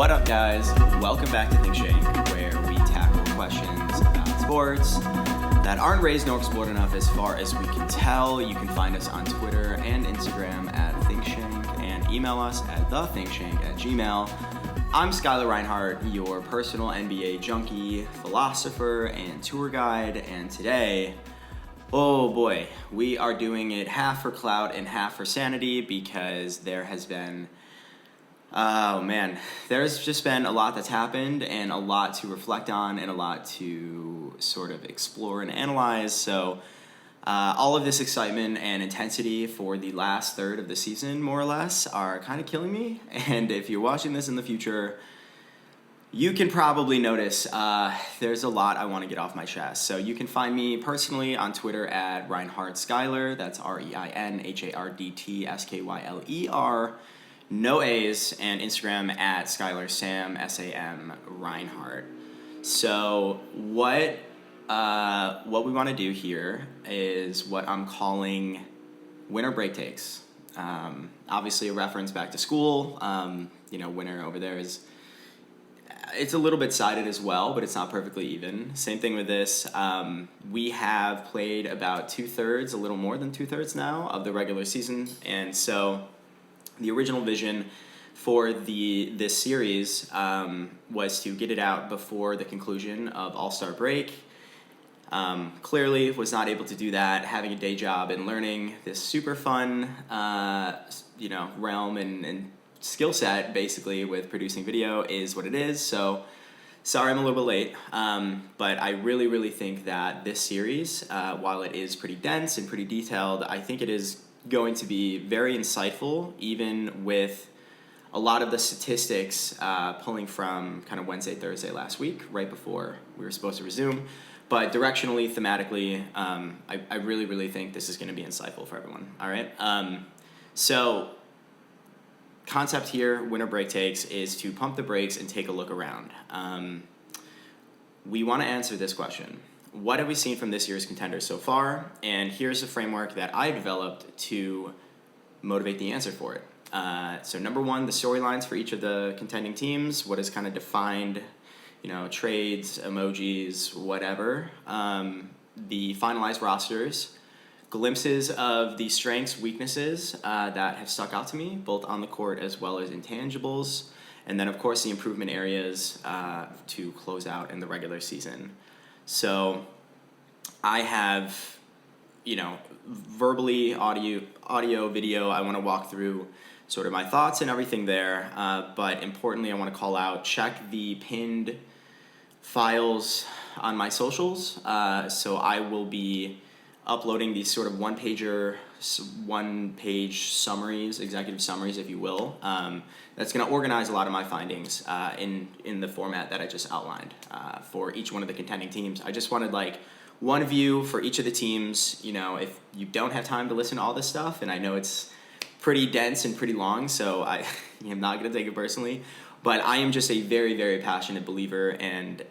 What up, guys? Welcome back to Think Shank, where we tackle questions about sports that aren't raised nor explored enough as far as we can tell. You can find us on Twitter and Instagram at ThinkShank and email us at thethinkshank@gmail.com. I'm Skyler Reinhardt, your personal NBA junkie, philosopher, and tour guide, and today, oh boy, we are doing it half for clout and half for sanity because there has been, there's just been a lot that's happened and a lot to reflect on and a lot to sort of explore and analyze. So all of this excitement and intensity for the last third of the season, more or less, are kind of killing me. And if you're watching this in the future, you can probably notice there's a lot I want to get off my chest. So you can find me personally on Twitter at Reinhardt Skyler. That's ReinHardtSkyler, no A's, and Instagram at Skyler Sam, SAM Reinhardt. So what we want to do here is what I'm calling winter break takes. Obviously a reference back to school. Winter over there is, it's a little bit sided as well, but it's not perfectly even. Same thing with this. We have played about 2/3, a little more than 2/3 now, of the regular season. And so the original vision for this series was to get it out before the conclusion of All-Star break. Clearly was not able to do that, having a day job and learning this super fun, realm and skill set, basically, with producing video is what it is. So sorry I'm a little bit late, but I really, really think that this series, while it is pretty dense and pretty detailed, I think it is going to be very insightful, even with a lot of the statistics pulling from kind of Wednesday, Thursday last week, right before we were supposed to resume. But directionally, thematically, I really, really think this is going to be insightful for everyone. All right. So concept here, winter break takes, is to pump the brakes and take a look around. We want to answer this question. What have we seen from this year's contenders so far? And here's the framework that I developed to motivate the answer for it. So number one, the storylines for each of the contending teams, what is kind of defined, trades, emojis, whatever. The finalized rosters, glimpses of the strengths, weaknesses that have stuck out to me, both on the court as well as intangibles. And then, of course, the improvement areas to close out in the regular season. So I have, verbally, audio, video, I want to walk through sort of my thoughts and everything there. But importantly, I want to call out, check the pinned files on my socials. So I will be uploading these sort of one-page summaries, executive summaries, if you will. That's going to organize a lot of my findings in the format that I just outlined for each one of the contending teams. I just wanted one view for each of the teams. If you don't have time to listen to all this stuff, and I know it's pretty dense and pretty long, so I am not going to take it personally, but I am just a very, very passionate believer and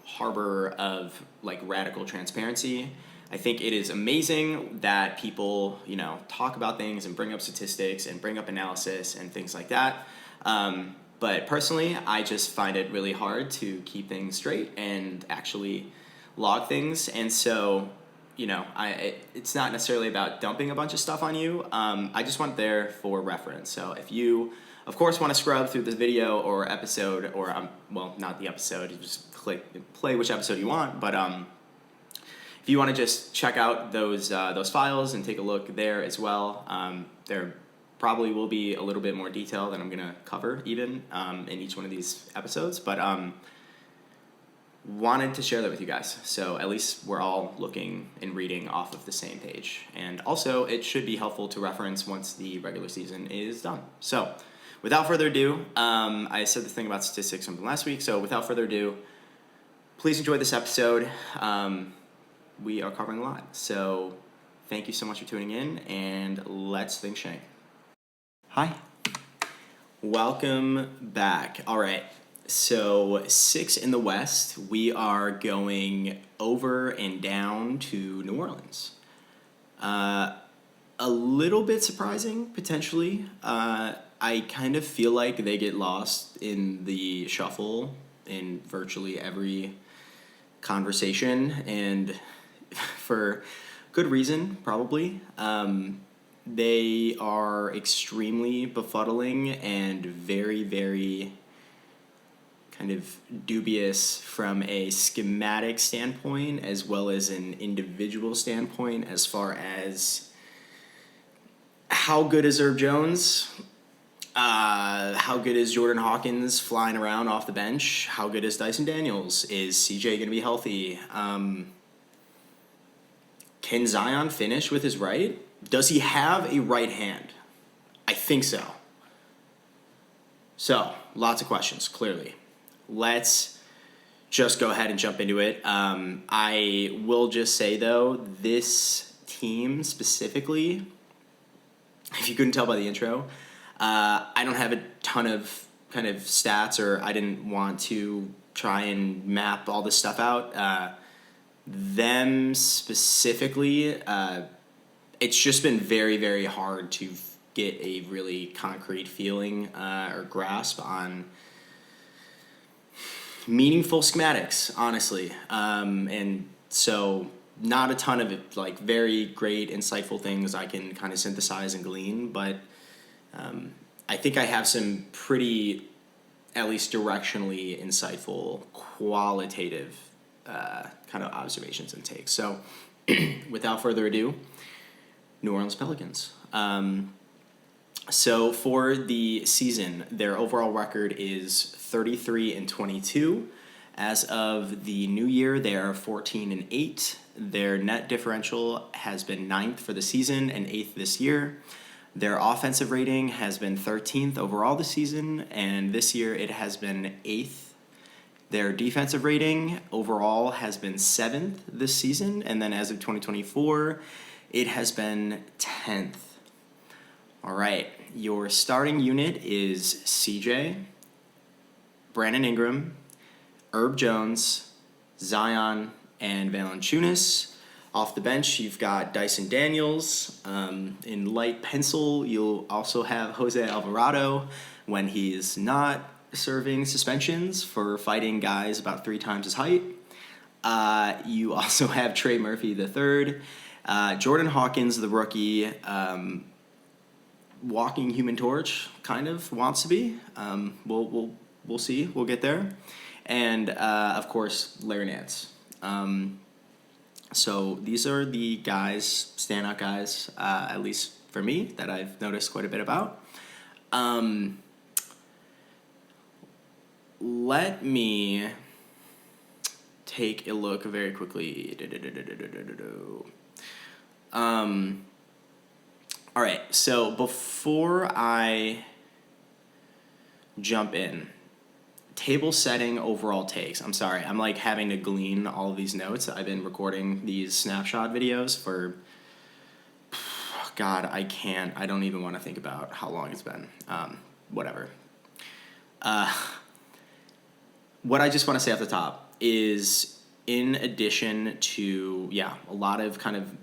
harbor of radical transparency. I think it is amazing that people, talk about things and bring up statistics and bring up analysis and things like that. But personally, I just find it really hard to keep things straight and actually log things. And so, it's not necessarily about dumping a bunch of stuff on you. I just want it there for reference. So if you, of course, want to scrub through this video or episode, or not the episode, you just play which episode you want, but if you want to just check out those files and take a look there as well, there probably will be a little bit more detail than I'm going to cover even in each one of these episodes, but wanted to share that with you guys. So at least we're all looking and reading off of the same page. And also, it should be helpful to reference once the regular season is done. So without further ado, I said the thing about statistics from last week, so without further ado, please enjoy this episode. We are covering a lot. So thank you so much for tuning in, and let's think Shank. Hi. Welcome back. All right. So 6 in the West, we are going over and down to New Orleans. A little bit surprising, potentially. I I kind of feel like they get lost in the shuffle in virtually every conversation, and for good reason, probably. They are extremely befuddling and very, very kind of dubious from a schematic standpoint as well as an individual standpoint, as far as how good is Herb Jones, how good is Jordan Hawkins flying around off the bench, how good is Dyson Daniels, is CJ going to be healthy, can Zion finish with his right? Does he have a right hand? I think so. So, lots of questions, clearly. Let's just go ahead and jump into it. I will just say, though, this team specifically, if you couldn't tell by the intro, I don't have a ton of kind of stats, or I didn't want to try and map all this stuff out. Them specifically, it's just been very, very hard to get a really concrete feeling or grasp on meaningful schematics, honestly. And so not a ton of it, like very great, insightful things I can kind of synthesize and glean, but I think I have some pretty, at least directionally insightful, qualitative kind of observations and takes. So without further ado, New Orleans Pelicans. So for the season, their overall record is 33-22. As of the new year, they are 14-8. Their net differential has been 9th for the season and 8th this year. Their offensive rating has been 13th overall this season, and this year it has been 8th. Their defensive rating overall has been 7th this season, and then as of 2024, it has been 10th. All right, your starting unit is CJ, Brandon Ingram, Herb Jones, Zion, and Valanciunas. Off the bench, you've got Dyson Daniels. In light pencil, you'll also have Jose Alvarado when he's not serving suspensions for fighting guys about 3 times his height. You also have Trey Murphy III. Jordan Hawkins, the rookie, walking Human Torch, kind of wants to be. We'll see. We'll get there. And of course, Larry Nance. So these are the guys, standout guys, at least for me, that I've noticed quite a bit about. Let me take a look very quickly. All right, so before I jump in, table setting overall takes. I'm sorry, I'm like having to glean all of these notes. I've been recording these snapshot videos for, God, I don't even want to think about how long it's been. Whatever. What I just want to say off the top is, in addition to, a lot of kind of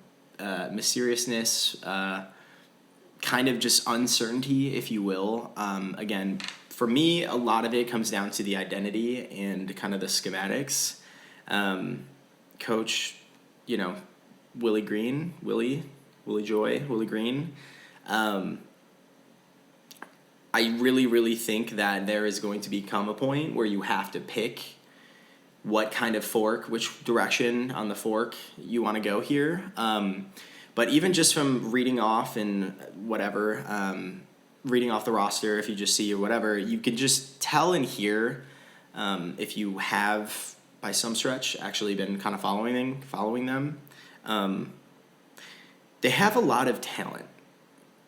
mysteriousness, kind of just uncertainty, if you will. Again, for me, a lot of it comes down to the identity and kind of the schematics. Coach, Willie Green, Willie Green. I really, really think that there is going to become a point where you have to pick what kind of fork, which direction on the fork you want to go here. But even just from reading off and whatever, reading off the roster, if you just see or whatever, you can just tell and hear if you have, by some stretch, actually been kind of following them. They have a lot of talent,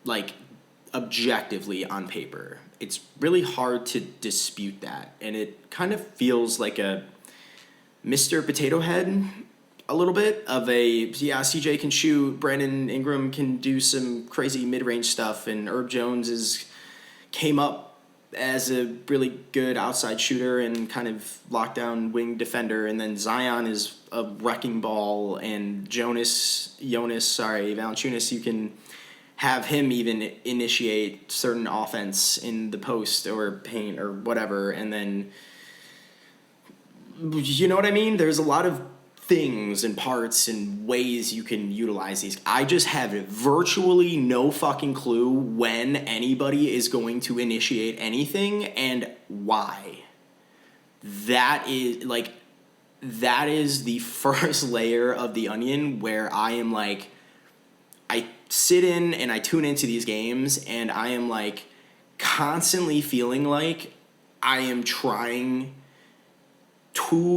like objectively on paper. It's really hard to dispute that, and it kind of feels like a Mr. Potato Head, a little bit of a, CJ can shoot, Brandon Ingram can do some crazy mid-range stuff, and Herb Jones came up as a really good outside shooter and kind of lockdown wing defender, and then Zion is a wrecking ball, and Valanciunas, you can have him even initiate certain offense in the post or paint or whatever, and then, you know what I mean? There's a lot of things and parts and ways you can utilize these. I just have virtually no fucking clue when anybody is going to initiate anything and why. That is the first layer of the onion where I am like, I sit in and I tune into these games and I am like constantly feeling like I am trying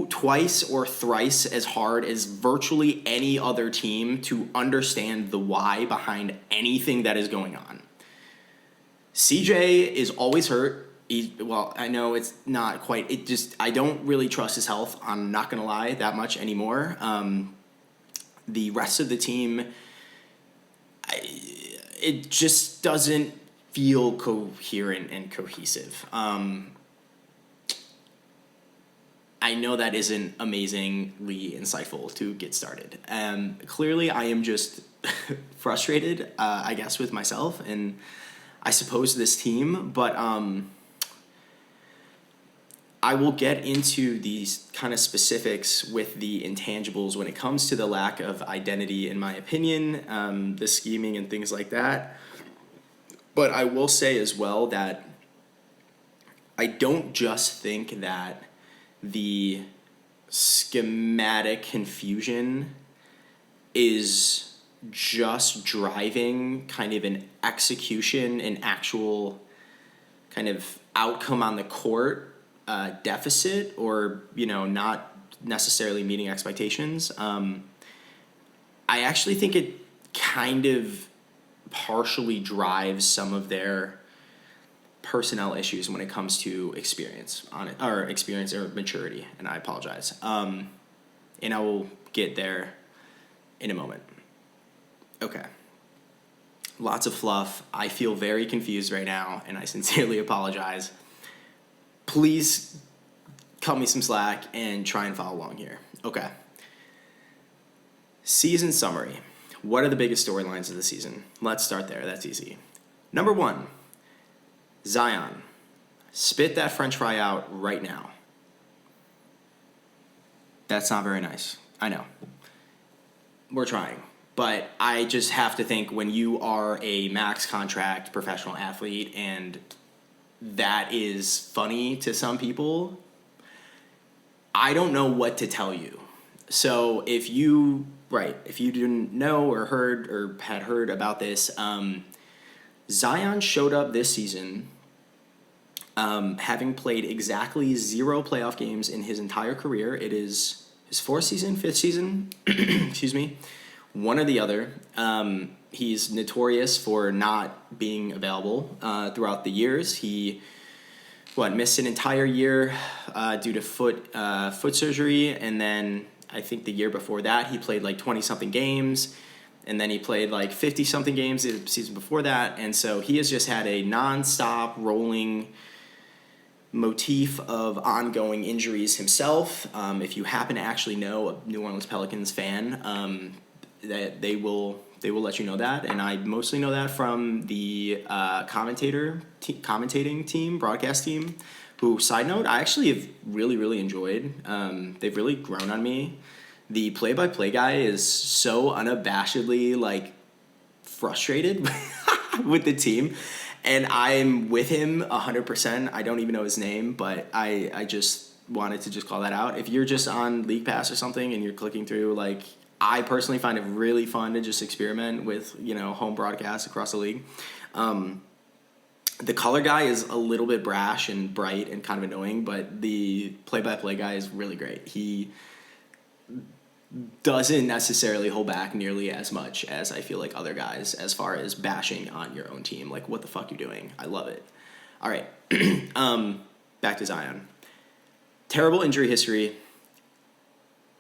twice or thrice as hard as virtually any other team to understand the why behind anything that is going on. CJ is always hurt. I know it's not quite. I don't really trust his health. I'm not going to lie that much anymore. The rest of the team, it just doesn't feel coherent and cohesive. I know that isn't amazingly insightful to get started. Clearly, I am just frustrated, I guess, with myself and I suppose this team. But I will get into these kind of specifics with the intangibles when it comes to the lack of identity, in my opinion, the scheming and things like that. But I will say as well that I don't just think that the schematic confusion is just driving kind of an execution, an actual kind of outcome on the court deficit, or, not necessarily meeting expectations. I actually think it kind of partially drives some of their personnel issues when it comes to experience or maturity, and I apologize. And I will get there in a moment. Okay. Lots of fluff. I feel very confused right now, and I sincerely apologize. Please cut me some slack and try and follow along here. Okay. Season summary. What are the biggest storylines of the season? Let's start there. That's easy. Number 1. Zion, spit that French fry out right now. That's not very nice. I know. We're trying. But I just have to think, when you are a max contract professional athlete and that is funny to some people, I don't know what to tell you. So if you didn't know or had heard about this, Zion showed up this season having played exactly 0 playoff games in his entire career. It is his 4th season, 5th season, excuse me, one or the other. He's notorious for not being available throughout the years. He missed an entire year due to foot surgery, and then I think the year before that he played like 20-something games, and then he played like 50-something games the season before that, and so he has just had a non-stop rolling motif of ongoing injuries himself. If you happen to actually know a New Orleans Pelicans fan, that they will let you know that, and I mostly know that from the commentating team, broadcast team, who, side note, I actually have really enjoyed. They've really grown on me. The play-by-play guy is so unabashedly like frustrated with the team, and I'm with him 100%. I don't even know his name, but I just wanted to just call that out. If you're just on League Pass or something and you're clicking through, like, I personally find it really fun to just experiment with, home broadcasts across the league. The color guy is a little bit brash and bright and kind of annoying, but the play-by-play guy is really great. He doesn't necessarily hold back nearly as much as I feel like other guys as far as bashing on your own team. Like, what the fuck you doing? I love it. All right. Back to Zion. Terrible injury history.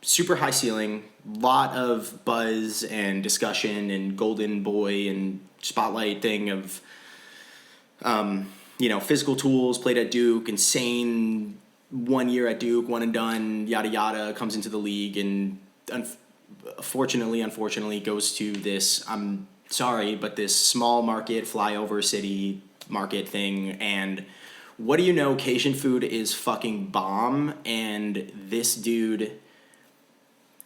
Super high ceiling. Lot of buzz and discussion and golden boy and spotlight thing of, physical tools, played at Duke, insane 1 year at Duke, one and done, yada yada, comes into the league and unfortunately goes to this, I'm sorry, but this small market, flyover city market thing, and what do you know, Cajun food is fucking bomb, and this dude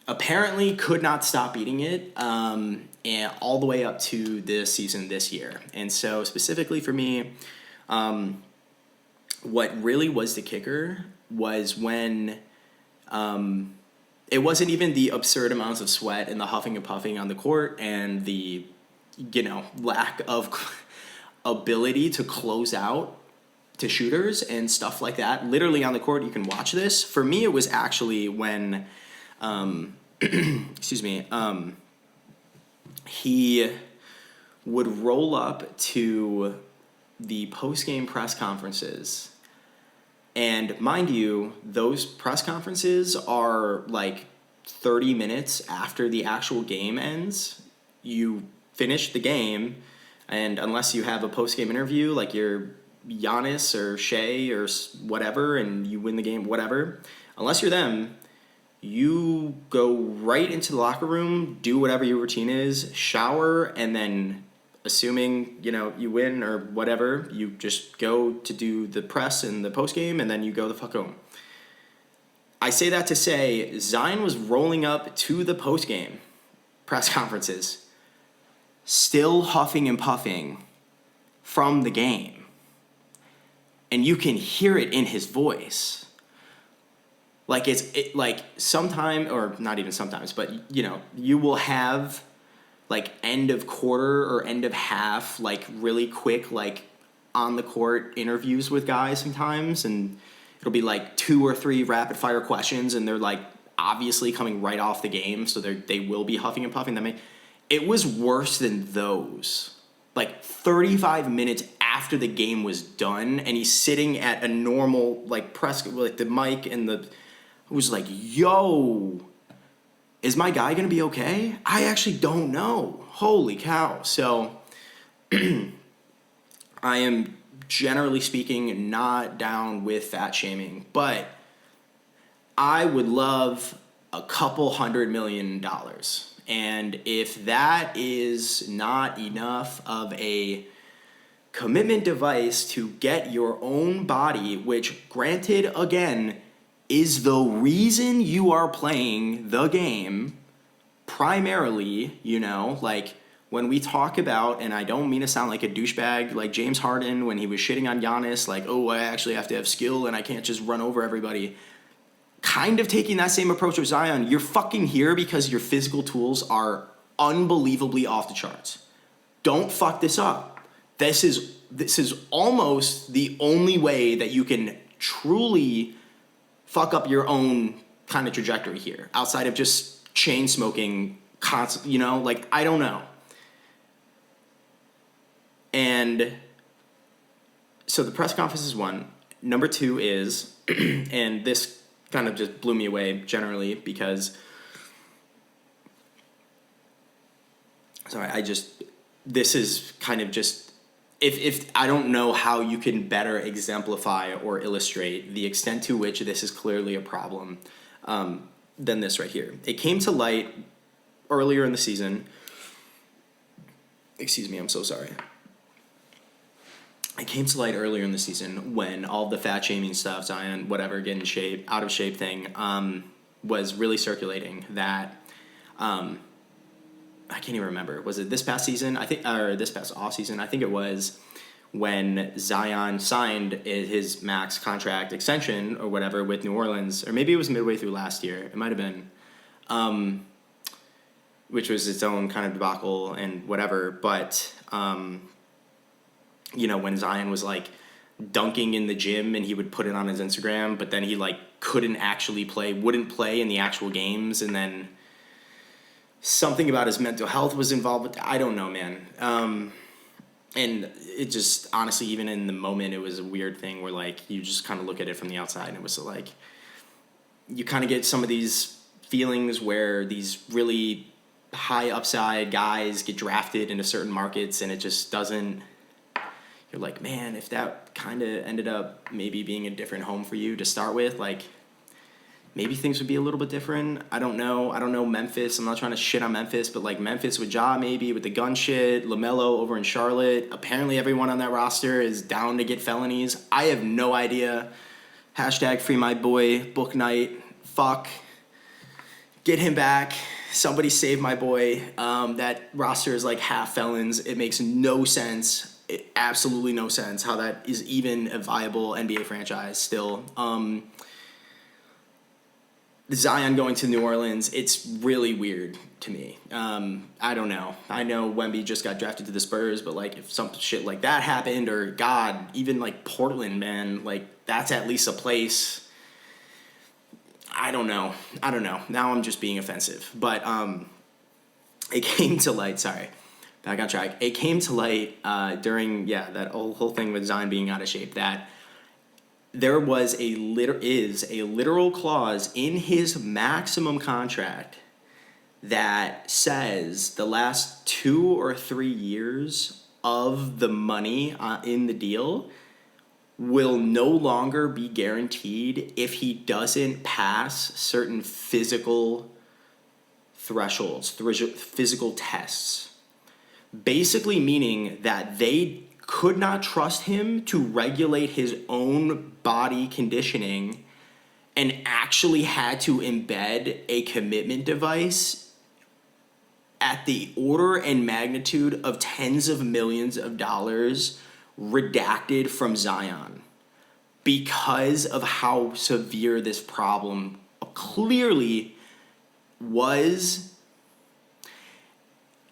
apparently could not stop eating it, and all the way up to the season this year. And so specifically for me, what really was the kicker was when it wasn't even the absurd amounts of sweat and the huffing and puffing on the court and the, lack of ability to close out to shooters and stuff like that. Literally on the court, you can watch this. For me, it was actually when, he would roll up to the post-game press conferences. And mind you, those press conferences are like 30 minutes after the actual game ends. You finish the game, and unless you have a post-game interview, like you're Giannis or Shea or whatever, and you win the game, whatever, unless you're them, you go right into the locker room, do whatever your routine is, shower, and then assuming, you win or whatever, you just go to do the press and the post game, and then you go the fuck home. I say that to say Zion was rolling up to the post game press conferences, still huffing and puffing from the game. And you can hear it in his voice. Like like sometime, or not even sometimes, but you will have like end of quarter or end of half, like really quick, like on the court interviews with guys sometimes, and it'll be like 2 or 3 rapid fire questions, and they're like obviously coming right off the game, so they will be huffing and puffing. It was worse than those. Like 35 minutes after the game was done, and he's sitting at a normal like press, like the mic and the, I was like, yo, is my guy going to be okay? I actually don't know. Holy cow. So I am, generally speaking, not down with fat shaming, but I would love a couple $100 million. And if that is not enough of a commitment device to get your own body, which granted, again, is the reason you are playing the game primarily, like when we talk about, and I don't mean to sound like a douchebag, like James Harden when he was shitting on Giannis, like, oh, I actually have to have skill and I can't just run over everybody. Kind of taking that same approach with Zion. You're fucking here because your physical tools are unbelievably off the charts. Don't fuck this up. This is almost the only way that you can truly fuck up your own kind of trajectory here, outside of just chain smoking constant, like, I don't know. And so the press conference is one. Number 2 is, and this kind of just blew me away generally because, this is kind of just, if I don't know how you can better exemplify or illustrate the extent to which this is clearly a problem than this right here. It came to light earlier in the season. Excuse me, I'm so sorry. It came to light earlier in the season when all the fat shaming stuff, Zion, whatever, get in shape, out of shape thing, was really circulating. That I can't even remember. Was it this past season? I think, or this past off season? I think it was when Zion signed his max contract extension or whatever with New Orleans, or maybe it was midway through last year. It might have been, which was its own kind of debacle and whatever. But when Zion was like dunking in the gym and he would put it on his Instagram, but then he like couldn't actually play, wouldn't play in the actual games, and then something about his mental health was involved with, I don't know, man. And it just, honestly, even in the moment, it was a weird thing where, like, you just kind of look at it from the outside, and it was like, you kind of get some of these feelings where these really high upside guys get drafted into certain markets, and it just doesn't, you're like, man, if that kind of ended up maybe being a different home for you to start with, like, maybe things would be a little bit different. I don't know Memphis. I'm not trying to shit on Memphis, but like Memphis with Ja, maybe with the gun shit, LaMelo over in Charlotte. Apparently everyone on that roster is down to get felonies. I have no idea. Hashtag free my boy, book night. Fuck. Get him back. Somebody save my boy. That roster is like half felons. It makes no sense. Absolutely no sense how that is even a viable NBA franchise still. Zion going to New Orleans, it's really weird to me. I don't know. I know Wemby just got drafted to the Spurs, but like if some shit like that happened, or God, even like Portland, man, like that's at least a place. I don't know. Now I'm just being offensive. But it came to light, sorry, back on track. It came to light during, that whole thing with Zion being out of shape, that there was a literal clause in his maximum contract that says the last 2 or 3 years of the money in the deal will no longer be guaranteed if he doesn't pass certain physical thresholds, physical tests. Basically meaning that they could not trust him to regulate his own body conditioning and actually had to embed a commitment device at the order and magnitude of tens of millions of dollars redacted from Zion because of how severe this problem clearly was,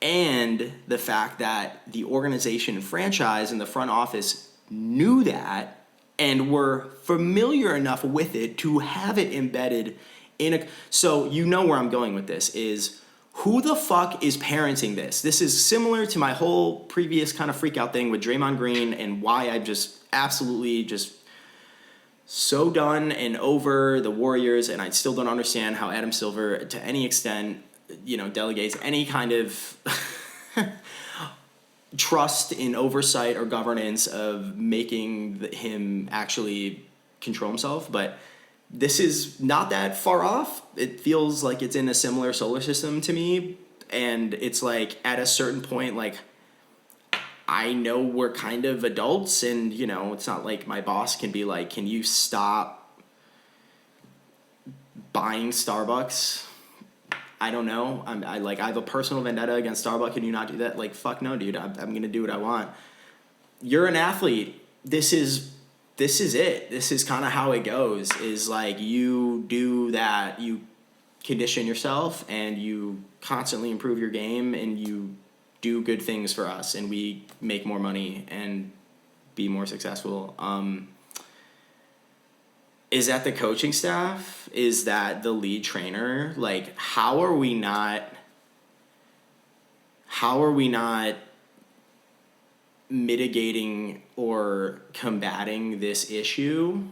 and the fact that the organization and franchise and the front office knew that and were familiar enough with it to have it embedded in a... So you know where I'm going with this is, who the fuck is parenting this? This is similar to my whole previous kind of freak out thing with Draymond Green and why I just absolutely just so done and over the Warriors, and I still don't understand how Adam Silver, to any extent, delegates any kind of trust in oversight or governance of making him actually control himself. But this is not that far off. It feels like it's in a similar solar system to me. And it's like at a certain point, like, I know we're kind of adults, and, it's not like my boss can be like, can you stop buying Starbucks? I don't know. I have a personal vendetta against Starbucks. Can you not do that? Like, fuck no, dude. I'm going to do what I want. You're an athlete. This is it. This is kind of how it goes, is like you do that. You condition yourself and you constantly improve your game and you do good things for us and we make more money and be more successful. Is that the coaching staff? Is that the lead trainer? Like, how are we not mitigating or combating this issue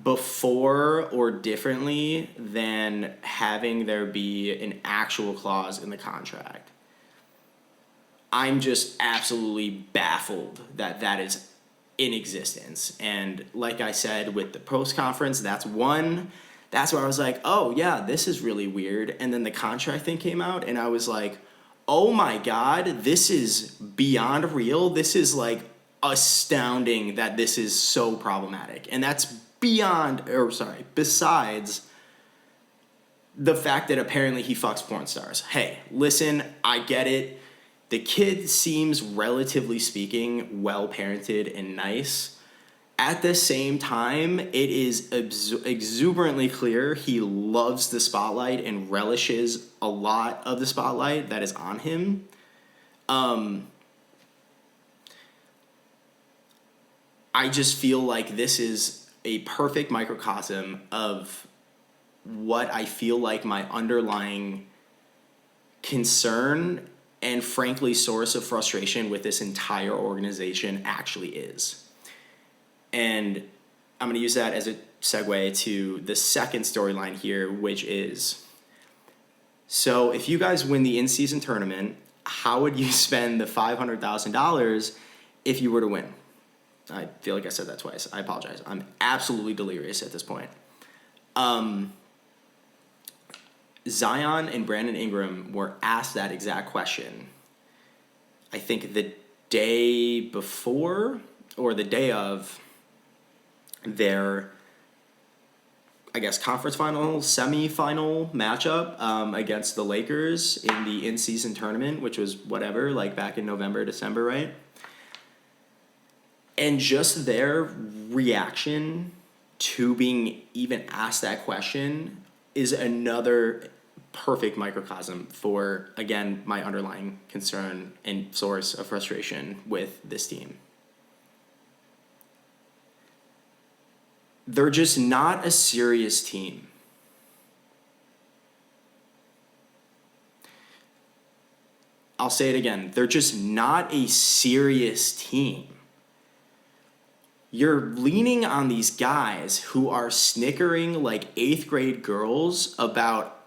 before or differently than having there be an actual clause in the contract? I'm just absolutely baffled that is in existence. And like I said with the post conference, that's where I was like, oh yeah, this is really weird. And then the contract thing came out and I was like, oh my God, this is beyond real. This is like astounding that this is so problematic. And that's besides the fact that apparently he fucks porn stars. Hey, listen, I get it. The kid seems, relatively speaking, well-parented and nice. At the same time, it is exuberantly clear he loves the spotlight and relishes a lot of the spotlight that is on him. I just feel like this is a perfect microcosm of what I feel like my underlying concern and frankly source of frustration with this entire organization actually is. And I'm going to use that as a segue to the second storyline here, which is, so if you guys win the in-season tournament, how would you spend the $500,000 if you were to win? I feel like I said that twice. I apologize. I'm absolutely delirious at this point. Zion and Brandon Ingram were asked that exact question, I think the day before or the day of their, I guess, conference final, semi-final matchup against the Lakers in the in-season tournament, which was whatever, like back in November, December, right? And just their reaction to being even asked that question is another perfect microcosm for, again, my underlying concern and source of frustration with this team. They're just not a serious team. I'll say it again. They're just not a serious team. You're leaning on these guys who are snickering like 8th grade girls about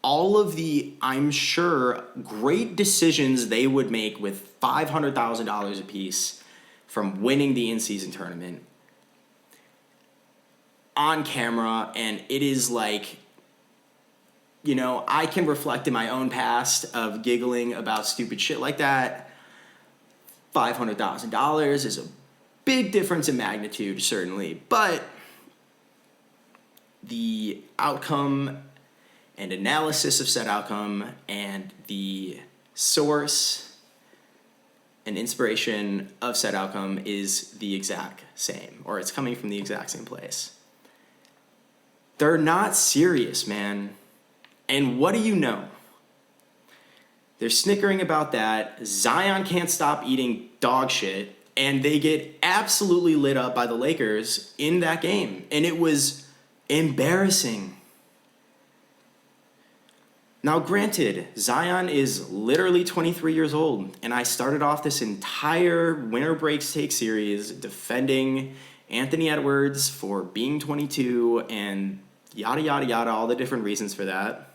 all of the, I'm sure, great decisions they would make with $500,000 apiece from winning the in-season tournament on camera. And it is like, you know, I can reflect in my own past of giggling about stupid shit like that. $500,000 is a big difference in magnitude, certainly, but the outcome and analysis of said outcome and the source and inspiration of said outcome is the exact same, or it's coming from the exact same place. They're not serious, man. And what do you know? They're snickering about that. Zion can't stop eating dog shit, and they get absolutely lit up by the Lakers in that game. And it was embarrassing. Now, granted, Zion is literally 23 years old, and I started off this entire Winter Breaks Take series defending Anthony Edwards for being 22 and yada, yada, yada, all the different reasons for that,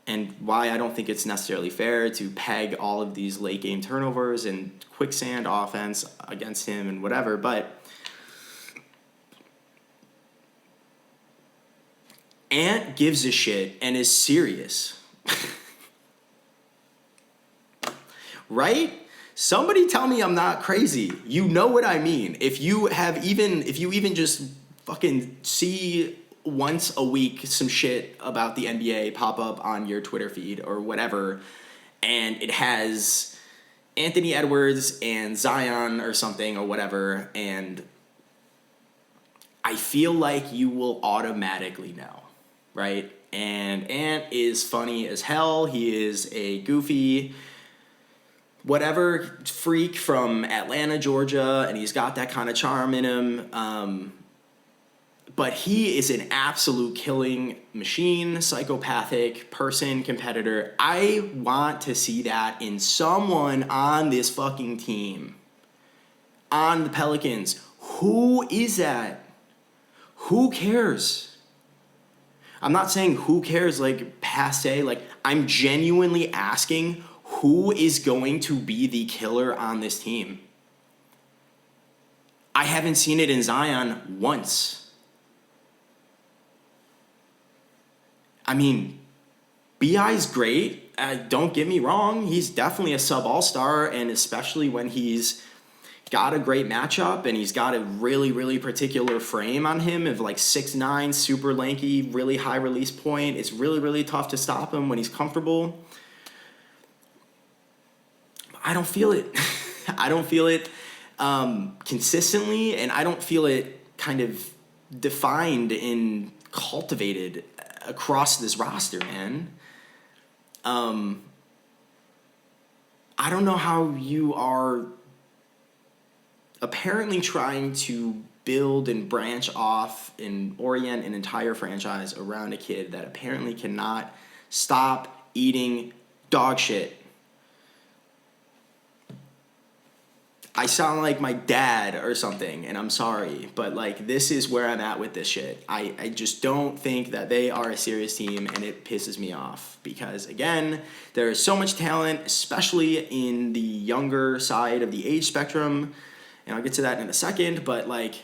and why I don't think it's necessarily fair to peg all of these late game turnovers and quicksand offense against him and whatever, but Ant gives a shit and is serious. Right? Somebody tell me I'm not crazy. You know what I mean. If you even just fucking see once a week some shit about the NBA pop up on your Twitter feed or whatever, and it has Anthony Edwards and Zion or something or whatever, and I feel like you will automatically know, right? And Ant is funny as hell. He is a goofy whatever freak from Atlanta, Georgia, and he's got that kind of charm in him. But he is an absolute killing machine, psychopathic person, competitor. I want to see that in someone on this fucking team. On the Pelicans. Who is that? Who cares? I'm not saying who cares like passe. Like, I'm genuinely asking who is going to be the killer on this team. I haven't seen it in Zion once. I mean, B.I.'s great. Don't get me wrong. He's definitely a sub-all-star, and especially when he's got a great matchup and he's got a really, really particular frame on him of like 6'9", super lanky, really high release point. It's really, really tough to stop him when he's comfortable. I don't feel it. I don't feel it consistently, and I don't feel it kind of defined and cultivated across this roster, man. I don't know how you are apparently trying to build and branch off and orient an entire franchise around a kid that apparently cannot stop eating dog shit. I sound like my dad or something, and I'm sorry, but like, this is where I'm at with this shit. I just don't think that they are a serious team, and it pisses me off because, again, there is so much talent, especially in the younger side of the age spectrum, And I'll get to that in a second, but like,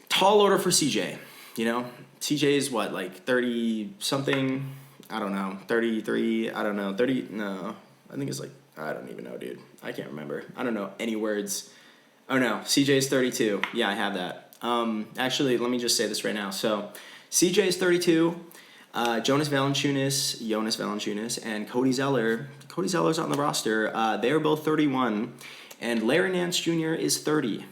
tall order for CJ, you know? CJ is what, like 30 something? I don't know. 33, I don't know. 30, no. I think it's like, I don't even know, dude. I can't remember. I don't know any words. Oh no, CJ is 32. Yeah, I have that. Actually, let me just say this right now. So, CJ is 32. Jonas Valanciunas, and Cody Zeller. Cody Zeller's on the roster. They are both 31. And Larry Nance Jr. is 30.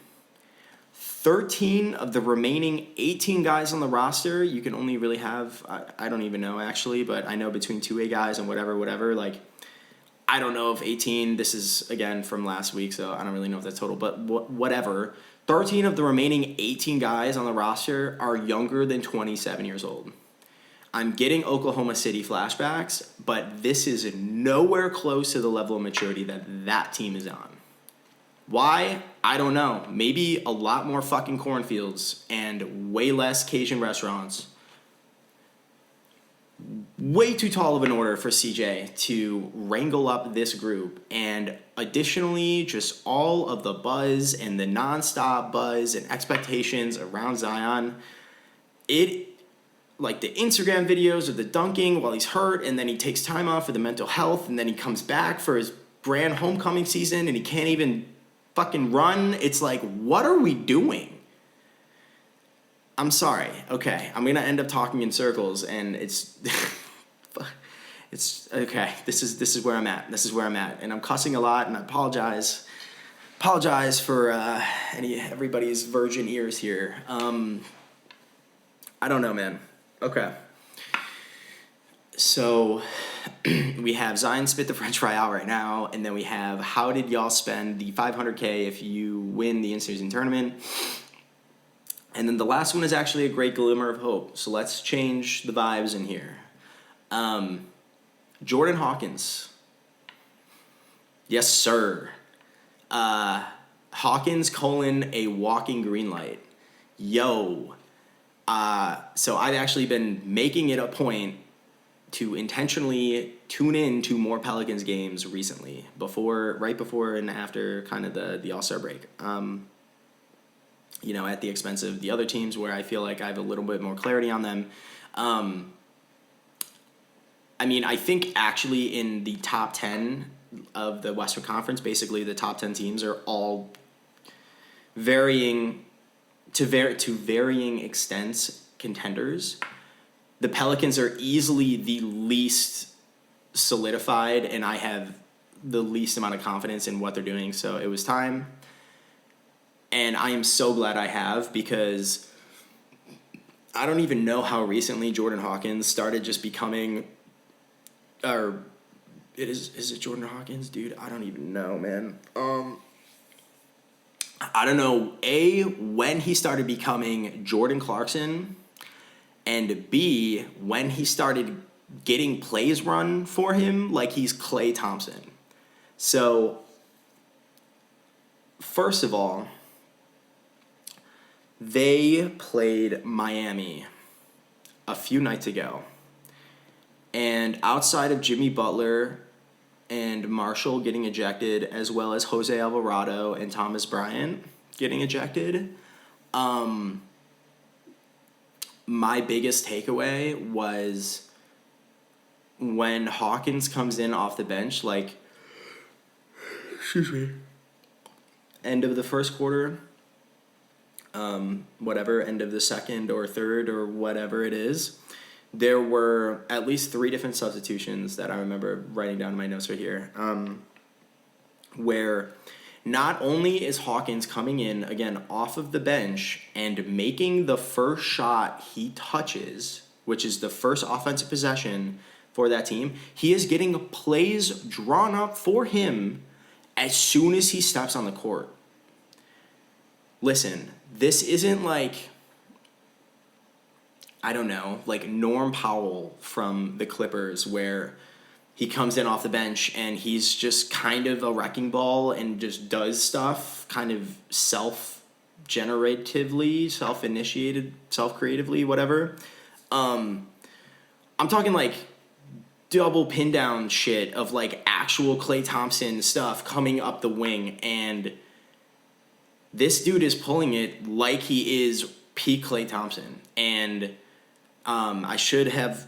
13 of the remaining 18 guys on the roster, you can only really have, I don't even know actually, but I know between 2A guys and whatever, like, I don't know if 18, this is, again, from last week, so I don't really know if that's total, but whatever. 13 of the remaining 18 guys on the roster are younger than 27 years old. I'm getting Oklahoma City flashbacks, but this is nowhere close to the level of maturity that team is on. Why? I don't know. Maybe a lot more fucking cornfields and way less Cajun restaurants. Way too tall of an order for CJ to wrangle up this group. And additionally, just all of the buzz and the nonstop buzz and expectations around Zion. Like the Instagram videos of the dunking while he's hurt, and then he takes time off for the mental health, and then he comes back for his brand homecoming season, and he can't even fucking run. It's like, what are we doing? I'm sorry. Okay, I'm gonna end up talking in circles, and it's okay. This is where I'm at. And I'm cussing a lot, and I apologize for everybody's virgin ears here. I don't know, man. Okay. So we have Zion spit the French fry out right now, and then we have how did y'all spend the $500K if you win the in-season tournament? And then the last one is actually a great glimmer of hope. So let's change the vibes in here. Jordan Hawkins. Yes, sir. Hawkins : a walking green light. Yo. So I've actually been making it a point to intentionally tune in to more Pelicans games recently, right before and after kind of the All-Star break. At the expense of the other teams where I feel like I have a little bit more clarity on them. I think actually in the top 10 of the Western Conference, basically the top 10 teams are all varying extents contenders. The Pelicans are easily the least solidified, and I have the least amount of confidence in what they're doing. So it was time. And I am so glad I have, because I don't even know how recently Jordan Hawkins started just becoming, is it Jordan Hawkins? Dude, I don't even know, man. I don't know, A, when he started becoming Jordan Clarkson, and B, when he started getting plays run for him like he's Klay Thompson. So, first of all, they played Miami a few nights ago. And outside of Jimmy Butler and Marshall getting ejected, as well as Jose Alvarado and Thomas Bryant getting ejected, my biggest takeaway was when Hawkins comes in off the bench, end of the first quarter, end of the second or third or whatever it is, there were at least 3 different substitutions that I remember writing down in my notes right here, where not only is Hawkins coming in, again, off of the bench and making the first shot he touches, which is the first offensive possession for that team, he is getting plays drawn up for him as soon as he steps on the court. Listen, this isn't Norm Powell from the Clippers, where he comes in off the bench and he's just kind of a wrecking ball and just does stuff kind of self-generatively, self-initiated, self-creatively, whatever. I'm talking double pin down shit of actual Klay Thompson stuff coming up the wing, and this dude is pulling it like he is peak Klay Thompson. And I should have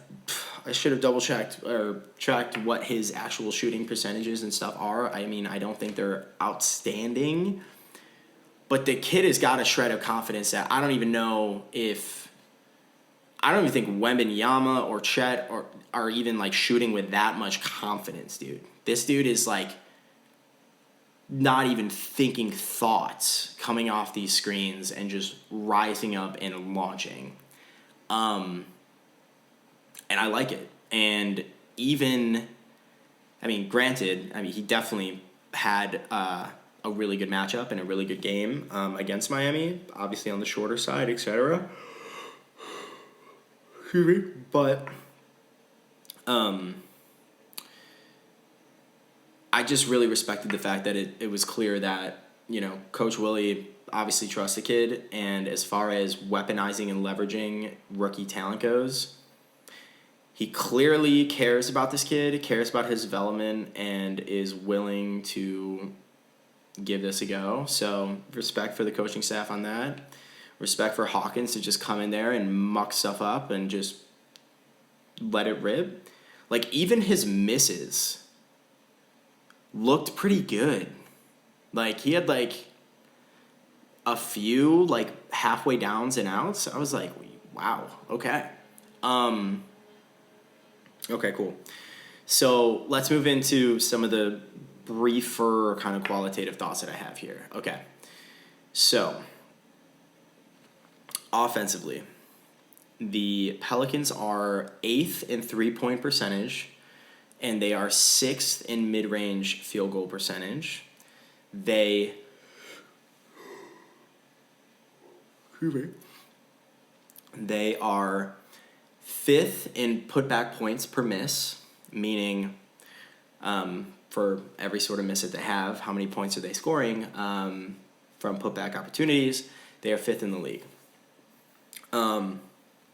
double checked or tracked what his actual shooting percentages and stuff are. I mean, I don't think they're outstanding, but the kid has got a shred of confidence that I don't even think Wembanyama or Chet are even like shooting with that much confidence, dude. This dude is like not even thinking thoughts coming off these screens and just rising up and launching. And I like it. And even, granted, he definitely had a really good matchup and a really good game against Miami, obviously on the shorter side, etc. But I just really respected the fact that it was clear that, Coach Willie obviously trusts the kid, and as far as weaponizing and leveraging rookie talent goes, he clearly cares about this kid, cares about his development, and is willing to give this a go. So respect for the coaching staff on that. Respect for Hawkins to just come in there and muck stuff up and just let it rip. Like, even his misses looked pretty good. Like, he had, like, a few, like, halfway downs and outs. I was like, wow, okay. Okay, cool. So let's move into some of the briefer kind of qualitative thoughts that I have here. Okay. So, offensively, the Pelicans are 8th in three-point percentage, and they are 6th in mid-range field goal percentage. They are 5th in putback points per miss, meaning for every sort of miss that they have, how many points are they scoring from putback opportunities. They are 5th in the league.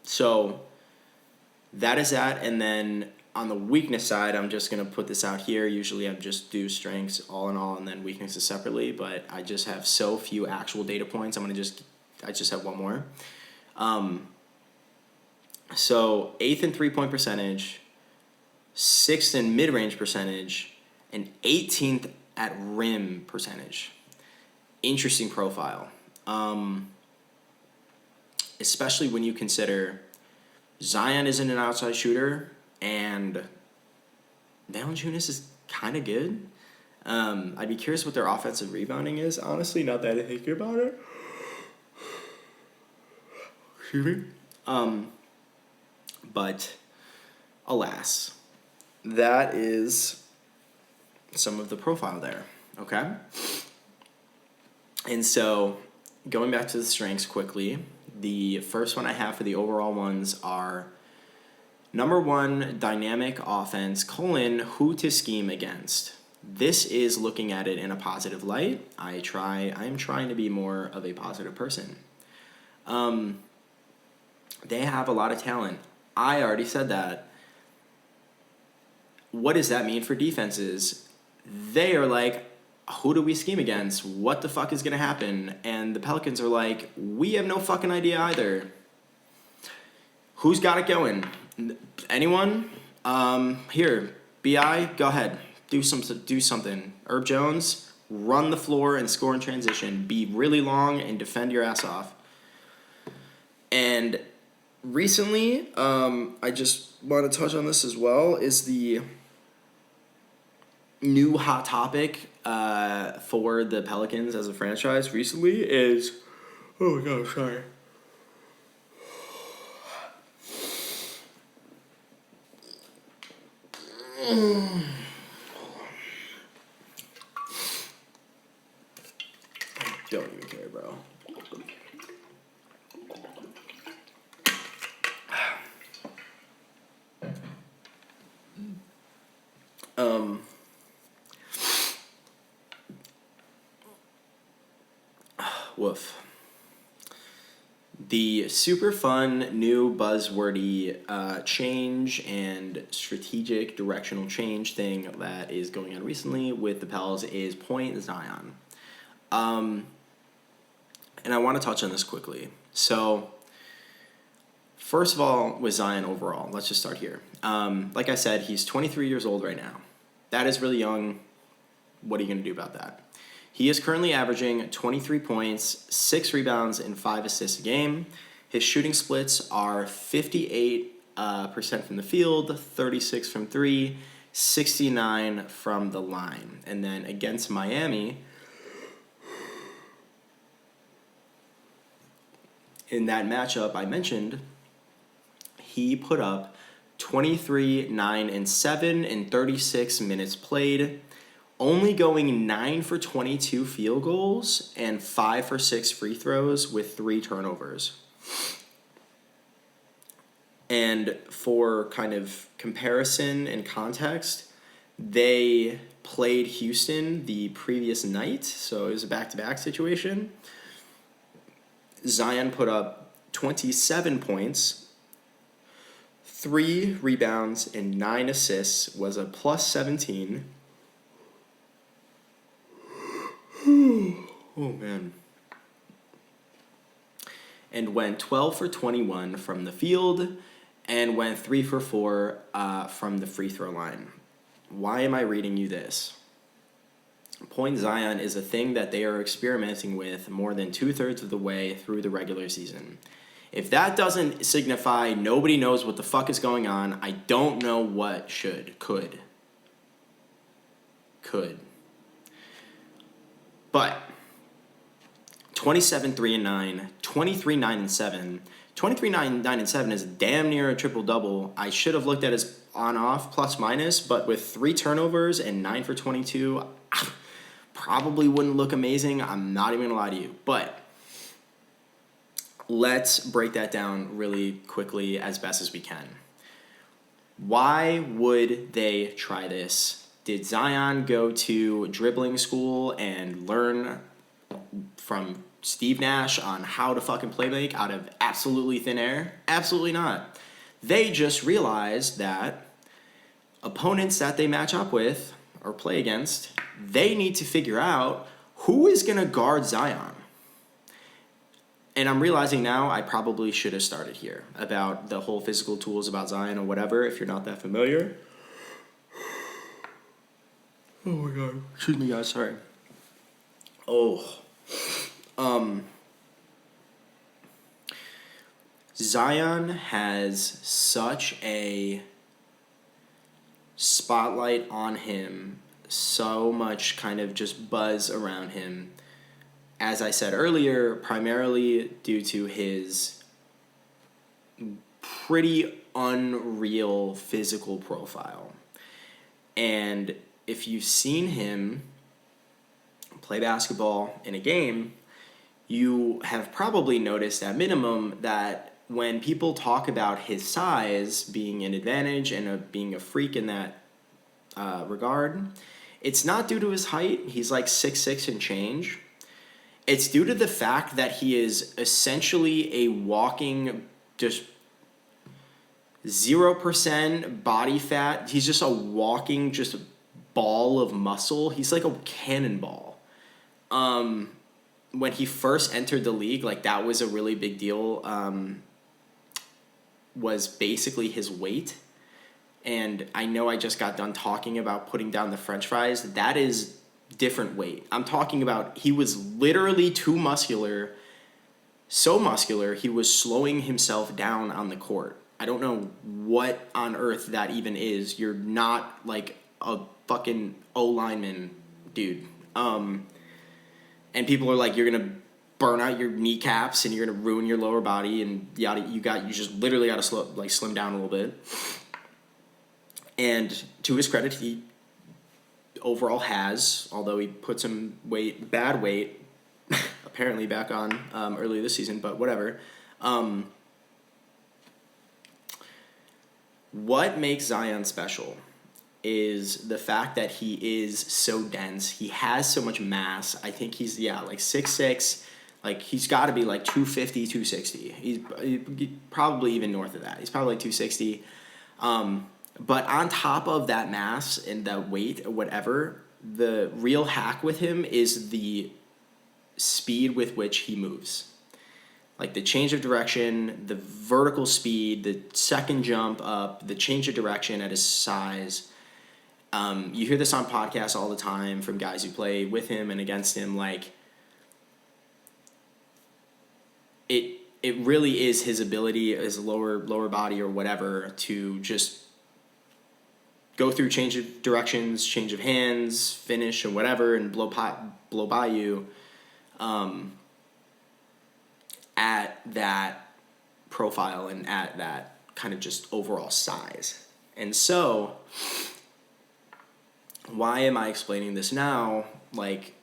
So that is that. And then on the weakness side, I'm just going to put this out here. Usually I just do strengths all in all and then weaknesses separately, but I just have so few actual data points. I just have one more. So 8th in three-point percentage, 6th in mid-range percentage, and 18th at rim percentage. Interesting profile. Especially when you consider Zion isn't an outside shooter and Valanciunas is kind of good. I'd be curious what their offensive rebounding is. Honestly, not that I think about it. Excuse me. But alas, that is some of the profile there. Okay. And so going back to the strengths quickly, the first one I have for the overall ones are number 1, dynamic offense, who to scheme against. This is looking at it in a positive light. I am trying to be more of a positive person. They have a lot of talent. I already said that. What does that mean for defenses? They are like, who do we scheme against? What the fuck is going to happen? And the Pelicans are like, we have no fucking idea either. Who's got it going? Anyone? Here, BI, go ahead. Do something. Herb Jones, run the floor and score in transition. Be really long and defend your ass off. And recently, I just want to touch on this as well, is the new hot topic for the Pelicans as a franchise recently is... Oh my God, sorry. Don't even care, bro. Woof. The super fun, new, buzzwordy change and strategic directional change thing that is going on recently with the Pels is Point Zion. And I want to touch on this quickly. So, first of all, with Zion overall, let's just start here. Like I said, he's 23 years old right now. That is really young. What are you going to do about that? He is currently averaging 23 points, 6 rebounds, and 5 assists a game. His shooting splits are 58% from the field, 36 from 3, 69 from the line. And then against Miami, in that matchup I mentioned, he put up 23, 9, and 7 in 36 minutes played, only going 9 for 22 field goals and 5 for 6 free throws with 3 turnovers. And for kind of comparison and context, they played Houston the previous night, so it was a back-to-back situation. Zion put up 27 points, 3 rebounds, and 9 assists, was a plus 17. Oh, man. And went 12 for 21 from the field and went 3 for 4 from the free throw line. Why am I reading you this? Point Zion is a thing that they are experimenting with more than 2/3 of the way through the regular season. If that doesn't signify nobody knows what the fuck is going on, I don't know what could. But 27, 3, and 9, 23, 9, and 7. 23, 9, and 7 is damn near a triple-double. I should have looked at his on-off plus-minus, but with 3 turnovers and 9 for 22, probably wouldn't look amazing. I'm not even going to lie to you. But let's break that down really quickly as best as we can. Why would they try this? Did Zion go to dribbling school and learn from Steve Nash on how to fucking play make out of absolutely thin air? Absolutely not. They just realized that opponents that they match up with or play against, they need to figure out who is going to guard Zion. And I'm realizing now I probably should have started here about the whole physical tools about Zion or whatever, if you're not that familiar. Oh my God. Excuse me, guys. Sorry. Zion has such a spotlight on him, so much kind of just buzz around him, as I said earlier, primarily due to his pretty unreal physical profile. And if you've seen him play basketball in a game, you have probably noticed at minimum that when people talk about his size being an advantage and being a freak in that regard, it's not due to his height. He's like 6'6" and change. It's due to the fact that he is essentially a walking, just 0% body fat. He's just a walking, just ball of muscle. He's like a cannonball. When he first entered the league, like that was a really big deal. Was basically his weight. And I know I just got done talking about putting down the French fries. That is different weight. I'm talking about he was literally too muscular, so muscular, he was slowing himself down on the court. I don't know what on earth that even is. You're not like a fucking O-lineman, dude. And people are like, you're going to burn out your kneecaps and you're going to ruin your lower body and you just literally got to slim down a little bit. And to his credit, he overall has, although he put some bad weight, apparently back on earlier this season, but whatever. What makes Zion special is the fact that he is so dense. He has so much mass. I think he's, like 6'6", Like, he's got to be like 250, 260. He's probably even north of that. He's probably like 260. But on top of that mass and that weight or whatever, the real hack with him is the speed with which he moves. Like the change of direction, the vertical speed, the second jump up, the change of direction at his size. You hear this on podcasts all the time from guys who play with him and against him. Like, it really is his ability, his lower body or whatever, to just go through change of directions, change of hands, finish and whatever, and blow by you at that profile and at that kind of just overall size. And so, why am I explaining this now, like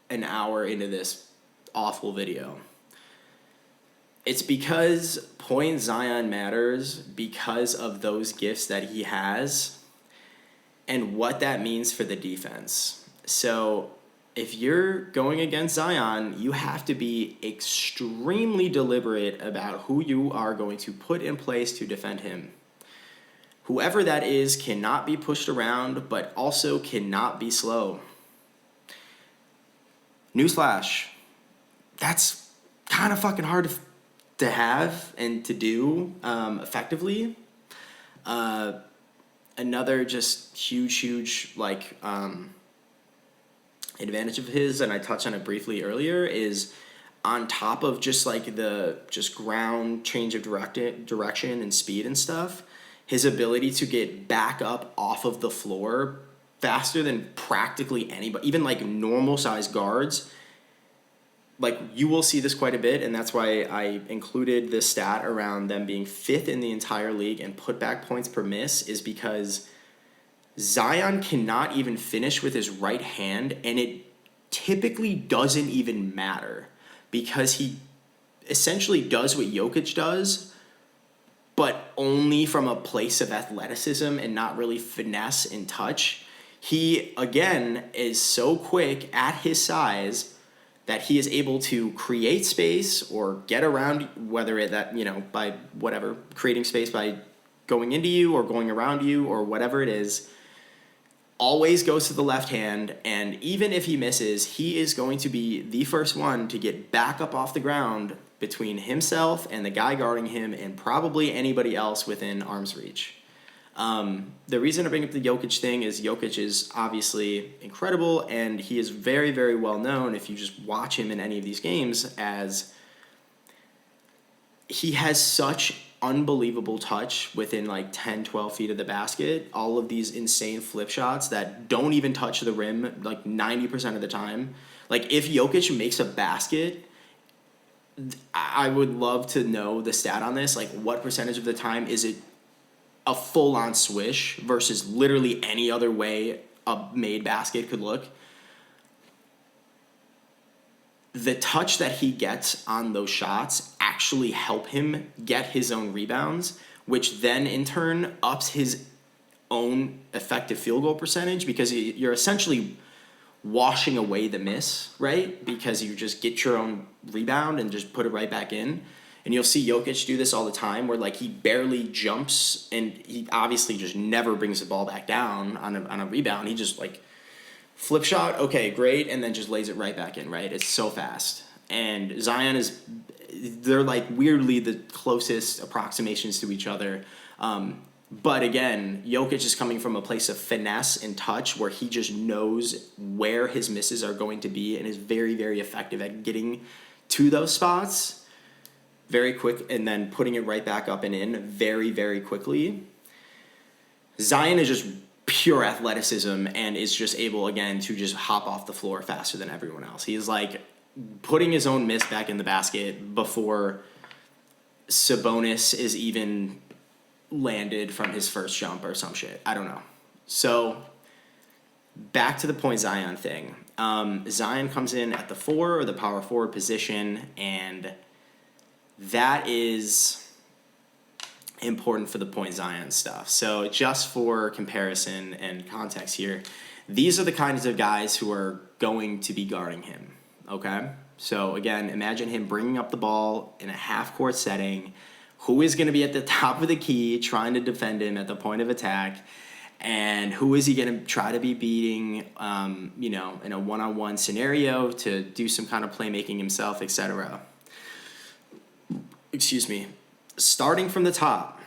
an hour into this awful video? It's because point Zion matters because of those gifts that he has and what that means for the defense. So if you're going against Zion, you have to be extremely deliberate about who you are going to put in place to defend him. Whoever that is cannot be pushed around, but also cannot be slow. Newsflash, that's kind of fucking hard to have and to do effectively. Another just huge like advantage of his, and I touched on it briefly earlier, is on top of just like the just ground change of direction and speed and stuff, his ability to get back up off of the floor faster than practically anybody, even like normal size guards. Like, you will see this quite a bit, and that's why I included this stat around them being 5th in the entire league and putback points per miss, is because Zion cannot even finish with his right hand, and it typically doesn't even matter because he essentially does what Jokic does, but only from a place of athleticism and not really finesse and touch. He, again, is so quick at his size that he is able to create space or get around, whether it that, you know, by whatever, creating space by going into you or going around you or whatever it is, always goes to the left hand. And even if he misses, he is going to be the first one to get back up off the ground between himself and the guy guarding him and probably anybody else within arm's reach. The reason I bring up the Jokic thing is Jokic is obviously incredible, and he is very, very well known, if you just watch him in any of these games, as he has such unbelievable touch within like 10, 12 feet of the basket. All of these insane flip shots that don't even touch the rim like 90% of the time. Like, if Jokic makes a basket, I would love to know the stat on this. Like, what percentage of the time is it a full-on swish versus literally any other way a made basket could look? The touch that he gets on those shots actually help him get his own rebounds, which then in turn ups his own effective field goal percentage, because you're essentially washing away the miss, right? Because you just get your own rebound and just put it right back in. And you'll see Jokic do this all the time, where like he barely jumps and he obviously just never brings the ball back down on a rebound. He just like flip shot, okay, great, and then just lays it right back in, right? It's so fast. And Zion is, they're like weirdly the closest approximations to each other. But again, Jokic is coming from a place of finesse and touch where he just knows where his misses are going to be and is very, very effective at getting to those spots very quick and then putting it right back up and in very, very quickly. Zion is just pure athleticism and is just able, again, to just hop off the floor faster than everyone else. He's like putting his own miss back in the basket before Sabonis is even landed from his first jump or some shit. I don't know. So back to the point Zion thing. Zion comes in at the 4 or the power forward position, and that is important for the point Zion stuff. So just for comparison and context here, these are the kinds of guys who are going to be guarding him. okay? So, again, imagine him bringing up the ball in a half-court setting. Who is going to be at the top of the key trying to defend him at the point of attack? And who is he going to try to be beating, in a one-on-one scenario to do some kind of playmaking himself, etc.? Excuse me. Starting from the top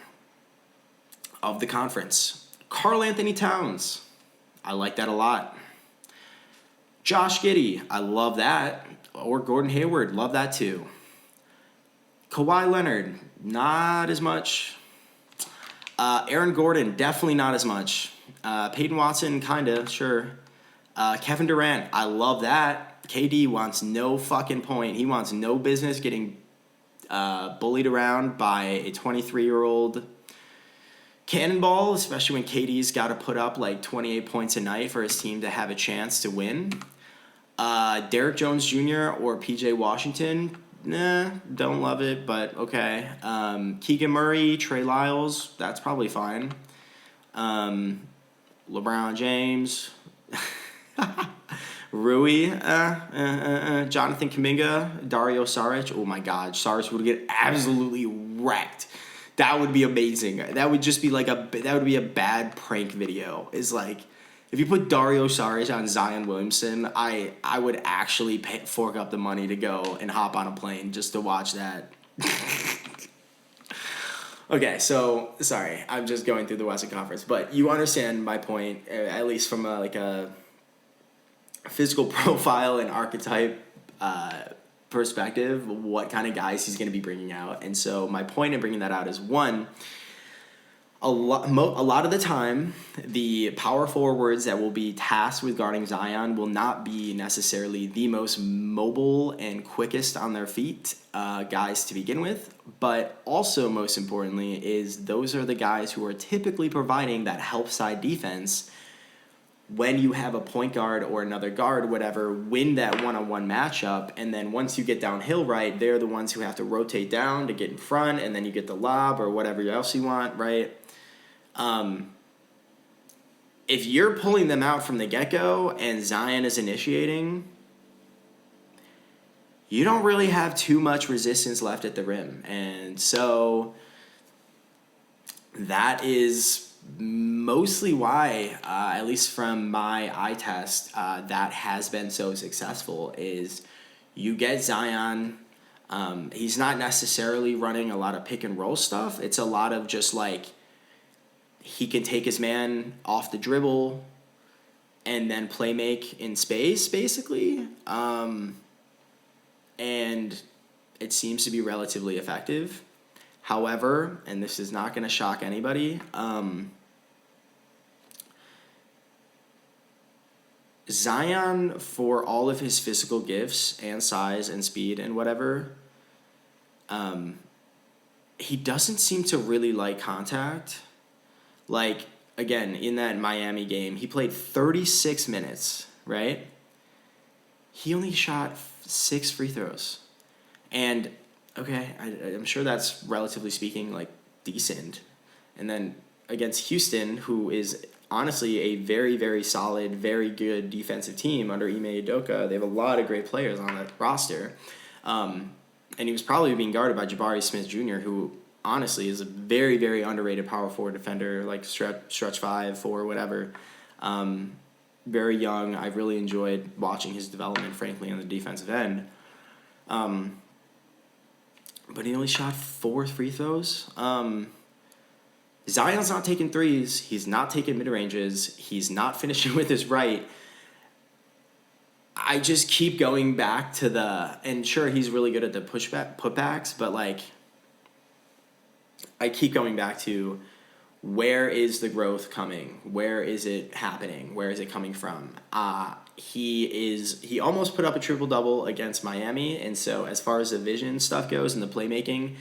of the conference, Karl Anthony Towns. I like that a lot. Josh Giddey. I love that. Or Gordon Hayward. Love that too. Kawhi Leonard. Not as much. Aaron Gordon. Definitely not as much. Peyton Watson. Kinda. Sure. Kevin Durant. I love that. KD wants no fucking point. He wants no business getting bullied around by a 23-year-old cannonball, especially when KD's got to put up like 28 points a night for his team to have a chance to win. Derrick Jones Jr. or PJ Washington, nah, don't love it, but okay. Keegan Murray, Trey Lyles, that's probably fine. LeBron James, Rui, Jonathan Kuminga, Dario Saric. Oh my God, Saric would get absolutely wrecked. That would be amazing. That would just be like that would be a bad prank video. Is like, if you put Dario Saric on Zion Williamson, I would actually fork up the money to go and hop on a plane just to watch that. Okay, so sorry, I'm just going through the Western Conference, but you understand my point, at least from a physical profile and archetype perspective, what kind of guys he's going to be bringing out. And so my point in bringing that out is, one, a lot of the time, the power forwards that will be tasked with guarding Zion will not be necessarily the most mobile and quickest on their feet guys to begin with, but also most importantly is those are the guys who are typically providing that help side defense when you have a point guard or another guard, whatever, win that one-on-one matchup, and then once you get downhill, right, they're the ones who have to rotate down to get in front, and then you get the lob or whatever else you want, right? If you're pulling them out from the get-go and Zion is initiating, you don't really have too much resistance left at the rim. And so that is mostly why, at least from my eye test, that has been so successful, is you get Zion. He's not necessarily running a lot of pick and roll stuff. It's a lot of just like, he can take his man off the dribble and then play make in space, basically. And it seems to be relatively effective. However, and this is not going to shock anybody, Zion, for all of his physical gifts and size and speed and whatever, he doesn't seem to really like contact. Like, again, in that Miami game, he played 36 minutes, right? He only shot 6 free throws. And, okay, I'm sure that's, relatively speaking, like, decent. And then against Houston, who is honestly a very, very solid, very good defensive team under Ime Udoka. They have a lot of great players on that roster. And he was probably being guarded by Jabari Smith Jr., who honestly is a very, very underrated power forward defender, like stretch 5, 4, whatever. Very young. I really enjoyed watching his development, frankly, on the defensive end. But he only shot 4 free throws. Zion's not taking threes. He's not taking mid-ranges. He's not finishing with his right. I just keep going back to and sure, he's really good at the putbacks, but like, I keep going back to, where is the growth coming? Where is it happening? Where is it coming from? He almost put up a triple-double against Miami, and so as far as the vision stuff goes and the playmaking,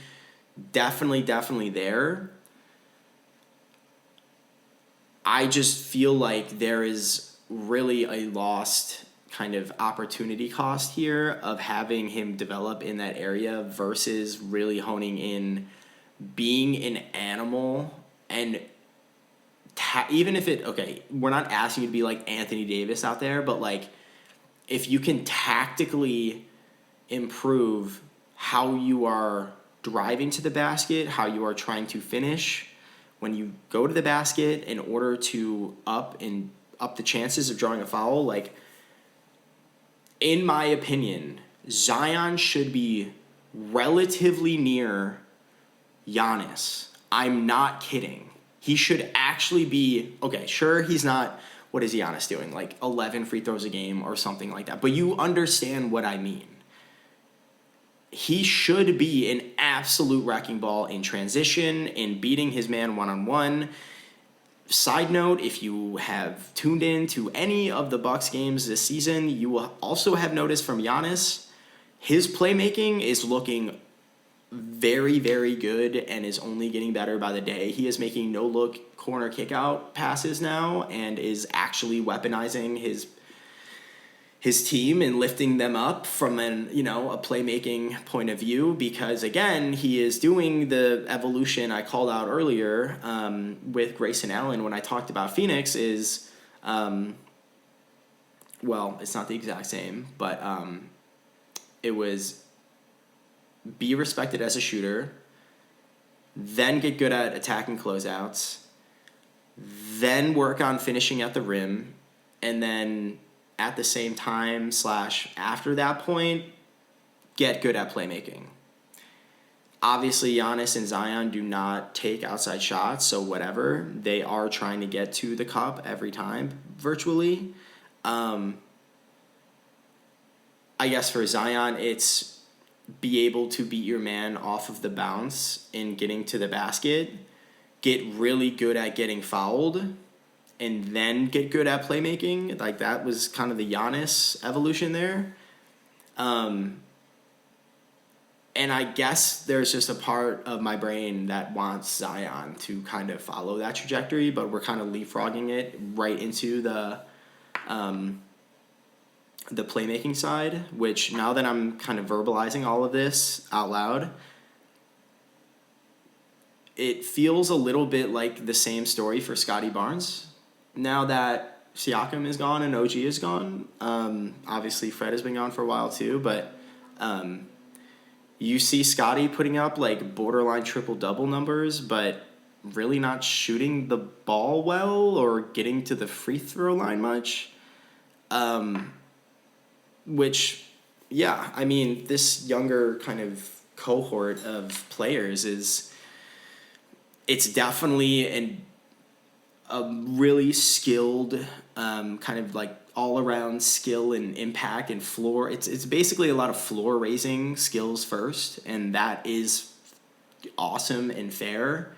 definitely there. I just feel like there is really a lost kind of opportunity cost here of having him develop in that area versus really honing in being an animal. And even if we're not asking you to be like Anthony Davis out there, but like, if you can tactically improve how you are driving to the basket, how you are trying to finish when you go to the basket in order to up the chances of drawing a foul, like, in my opinion, Zion should be relatively near Giannis. I'm not kidding. He should actually be, okay, sure, he's not, what is Giannis doing? Like 11 free throws a game or something like that. But you understand what I mean. He should be an absolute wrecking ball in transition, in beating his man one-on-one. Side note, if you have tuned in to any of the Bucks games this season, you will also have noticed from Giannis, his playmaking is looking very, very good and is only getting better by the day. He is making no-look corner kick-out passes now and is actually weaponizing his team and lifting them up from a playmaking point of view, because again, he is doing the evolution I called out earlier with Grayson Allen when I talked about Phoenix is, it's not the exact same, but it was be respected as a shooter, then get good at attacking closeouts, then work on finishing at the rim, and then at the same time / after that point, get good at playmaking. Obviously, Giannis and Zion do not take outside shots, so whatever. They are trying to get to the cup every time, virtually. I guess for Zion, it's be able to beat your man off of the bounce in getting to the basket, get really good at getting fouled, and then get good at playmaking. Like, that was kind of the Giannis evolution there. And I guess there's just a part of my brain that wants Zion to kind of follow that trajectory, but we're kind of leapfrogging it right into the playmaking side, which now that I'm kind of verbalizing all of this out loud, it feels a little bit like the same story for Scotty Barnes. Now that Siakam is gone and OG is gone, obviously Fred has been gone for a while too, but you see Scotty putting up like borderline triple-double numbers, but really not shooting the ball well or getting to the free throw line much. Which, yeah, I mean, this younger kind of cohort of players it's definitely a really skilled, kind of like all-around skill and impact and floor. It's basically a lot of floor-raising skills first, and that is awesome and fair.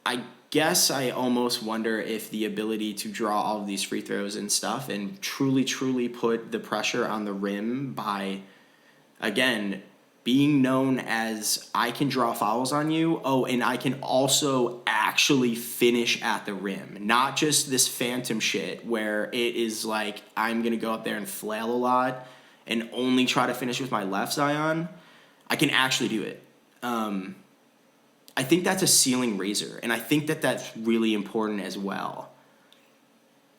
I guess I almost wonder if the ability to draw all of these free throws and stuff and truly put the pressure on the rim by, again, being known as I can draw fouls on you. Oh, and I can also actually finish at the rim. Not just this phantom shit where it is like I'm going to go up there and flail a lot and only try to finish with my left, Zion. I can actually do it. I think that's a ceiling raiser, and I think that that's really important as well.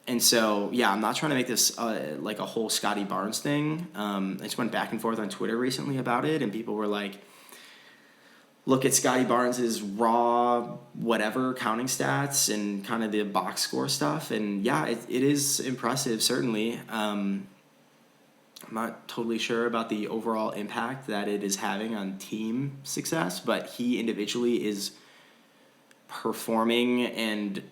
And so, yeah, I'm not trying to make this like a whole Scotty Barnes thing. I just went back and forth on Twitter recently about it, and people were like, look at Scotty Barnes' raw whatever counting stats and kind of the box score stuff. And, yeah, it is impressive, certainly. I'm not totally sure about the overall impact that it is having on team success, but he individually is performing, and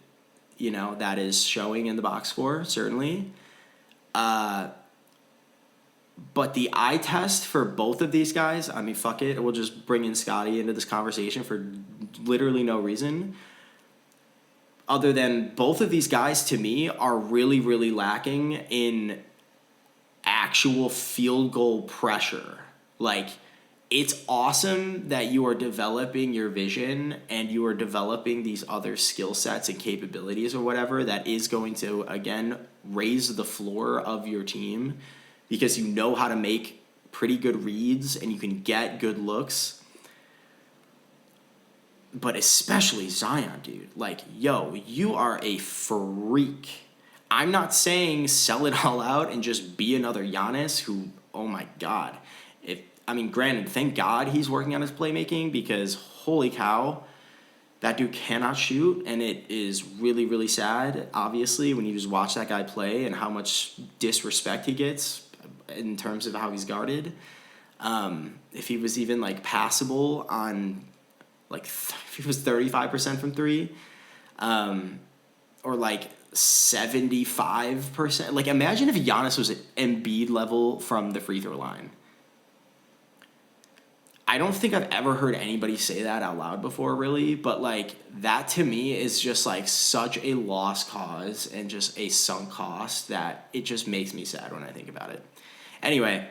that is showing in the box score, certainly. But the eye test for both of these guys, I mean, fuck it, we'll just bring in Scotty into this conversation for literally no reason. Other than both of these guys, to me, are really, really lacking in actual field goal pressure. Like, it's awesome that you are developing your vision and you are developing these other skill sets and capabilities or whatever that is going to, again, raise the floor of your team, because you know how to make pretty good reads and you can get good looks. But especially Zion, dude. Like, yo, you are a freak. I'm not saying sell it all out and just be another Giannis who, oh my God. Granted, thank God he's working on his playmaking, because holy cow, that dude cannot shoot, and it is really, really sad, obviously, when you just watch that guy play and how much disrespect he gets in terms of how he's guarded. If he was even, like, passable on, like, if he was 35% from three, or, like, 75%. Like, imagine if Giannis was at Embiid level from the free throw line. I don't think I've ever heard anybody say that out loud before, really, but, like, that to me is just, like, such a lost cause and just a sunk cost that it just makes me sad when I think about it. Anyway,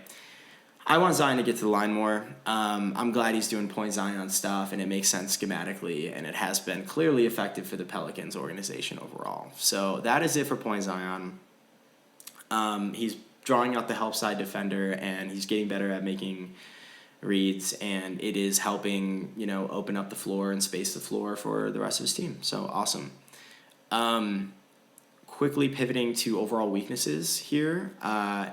I want Zion to get to the line more. I'm glad he's doing point Zion stuff, and it makes sense schematically, and it has been clearly effective for the Pelicans organization overall. So that is it for point Zion. He's drawing out the help side defender, and he's getting better at making reads, and it is helping, open up the floor and space the floor for the rest of his team. So awesome. Quickly pivoting to overall weaknesses here.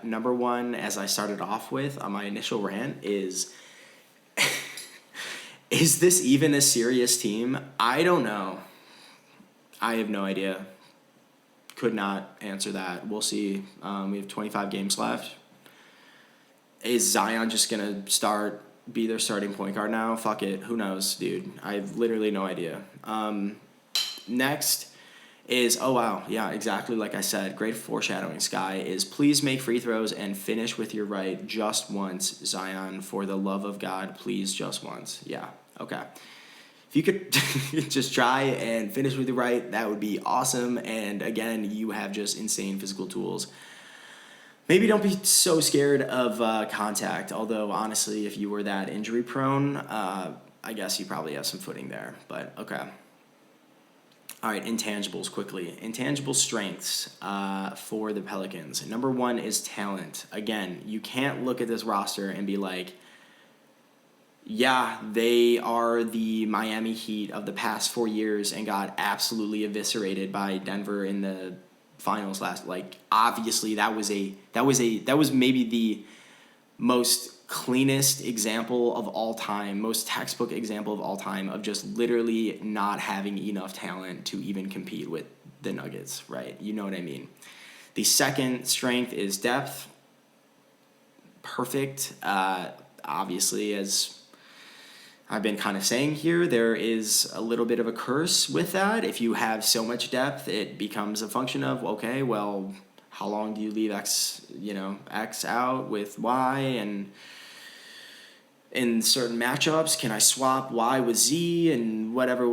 Number one, as I started off with on my initial rant, is is this even a serious team? I don't know. I have no idea. Could not answer that. We'll see. We have 25 games left. Is Zion just going to be their starting point guard now? Fuck it. Who knows, dude? I have literally no idea. Next is, oh wow, yeah, exactly like I said, great foreshadowing, Sky, is please make free throws and finish with your right just once, Zion, for the love of God, please just once. Yeah, okay. If you could just try and finish with your right, that would be awesome, and again, you have just insane physical tools. Maybe don't be so scared of contact, although honestly, if you were that injury prone, I guess you probably have some footing there, but okay. All right, intangibles quickly. Intangible strengths for the Pelicans. Number one is talent. Again, you can't look at this roster and be like, yeah, they are the Miami Heat of the past 4 years and got absolutely eviscerated by Denver in the finals last. Like, obviously, that was maybe the most cleanest example of all time, most textbook example of all time of just literally not having enough talent to even compete with the Nuggets, right? You know what I mean? The second strength is depth. Perfect. Obviously, as I've been kind of saying here, there is a little bit of a curse with that. If you have so much depth, it becomes a function of, okay, well, how long do you leave X out with Y, and in certain matchups, can I swap Y with Z and whatever,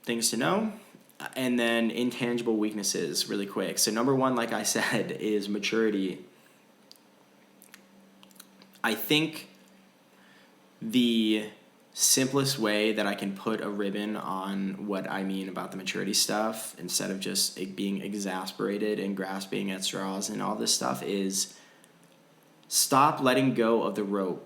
things to know. And then intangible weaknesses really quick. So number one, like I said, is maturity. I think the simplest way that I can put a ribbon on what I mean about the maturity stuff, instead of just being exasperated and grasping at straws and all this stuff, is stop letting go of the rope.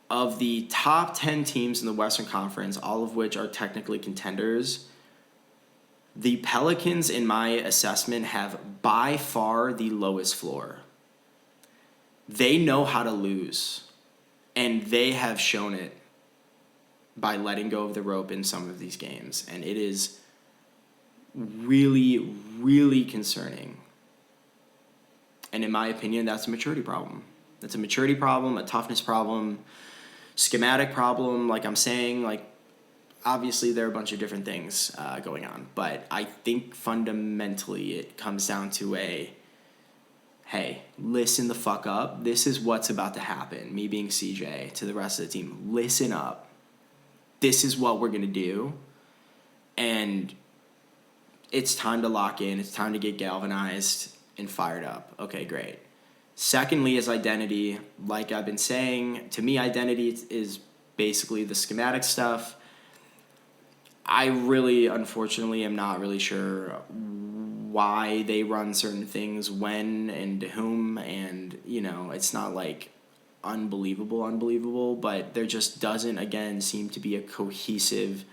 Of the top 10 teams in the Western Conference, all of which are technically contenders, the Pelicans, in my assessment, have by far the lowest floor. They know how to lose, and they have shown it by letting go of the rope in some of these games, and it is really, really concerning. And in my opinion, that's a maturity problem. That's a maturity problem, a toughness problem, schematic problem. Like I'm saying, like, obviously there are a bunch of different things going on. But I think fundamentally it comes down to hey, listen the fuck up. This is what's about to happen. Me being CJ to the rest of the team. Listen up. This is what we're going to do. And it's time to lock in. It's time to get galvanized and fired up. Okay, great. Secondly is identity. Like I've been saying, to me, identity is basically the schematic stuff. I really, unfortunately, am not really sure why they run certain things, when and to whom, and, it's not like unbelievable, but there just doesn't, again, seem to be a cohesive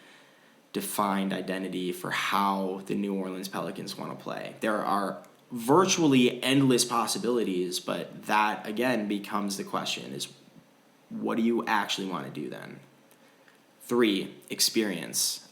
defined identity for how the New Orleans Pelicans want to play. There are virtually endless possibilities, but that again becomes the question: is what do you actually want to do then? 3, experience.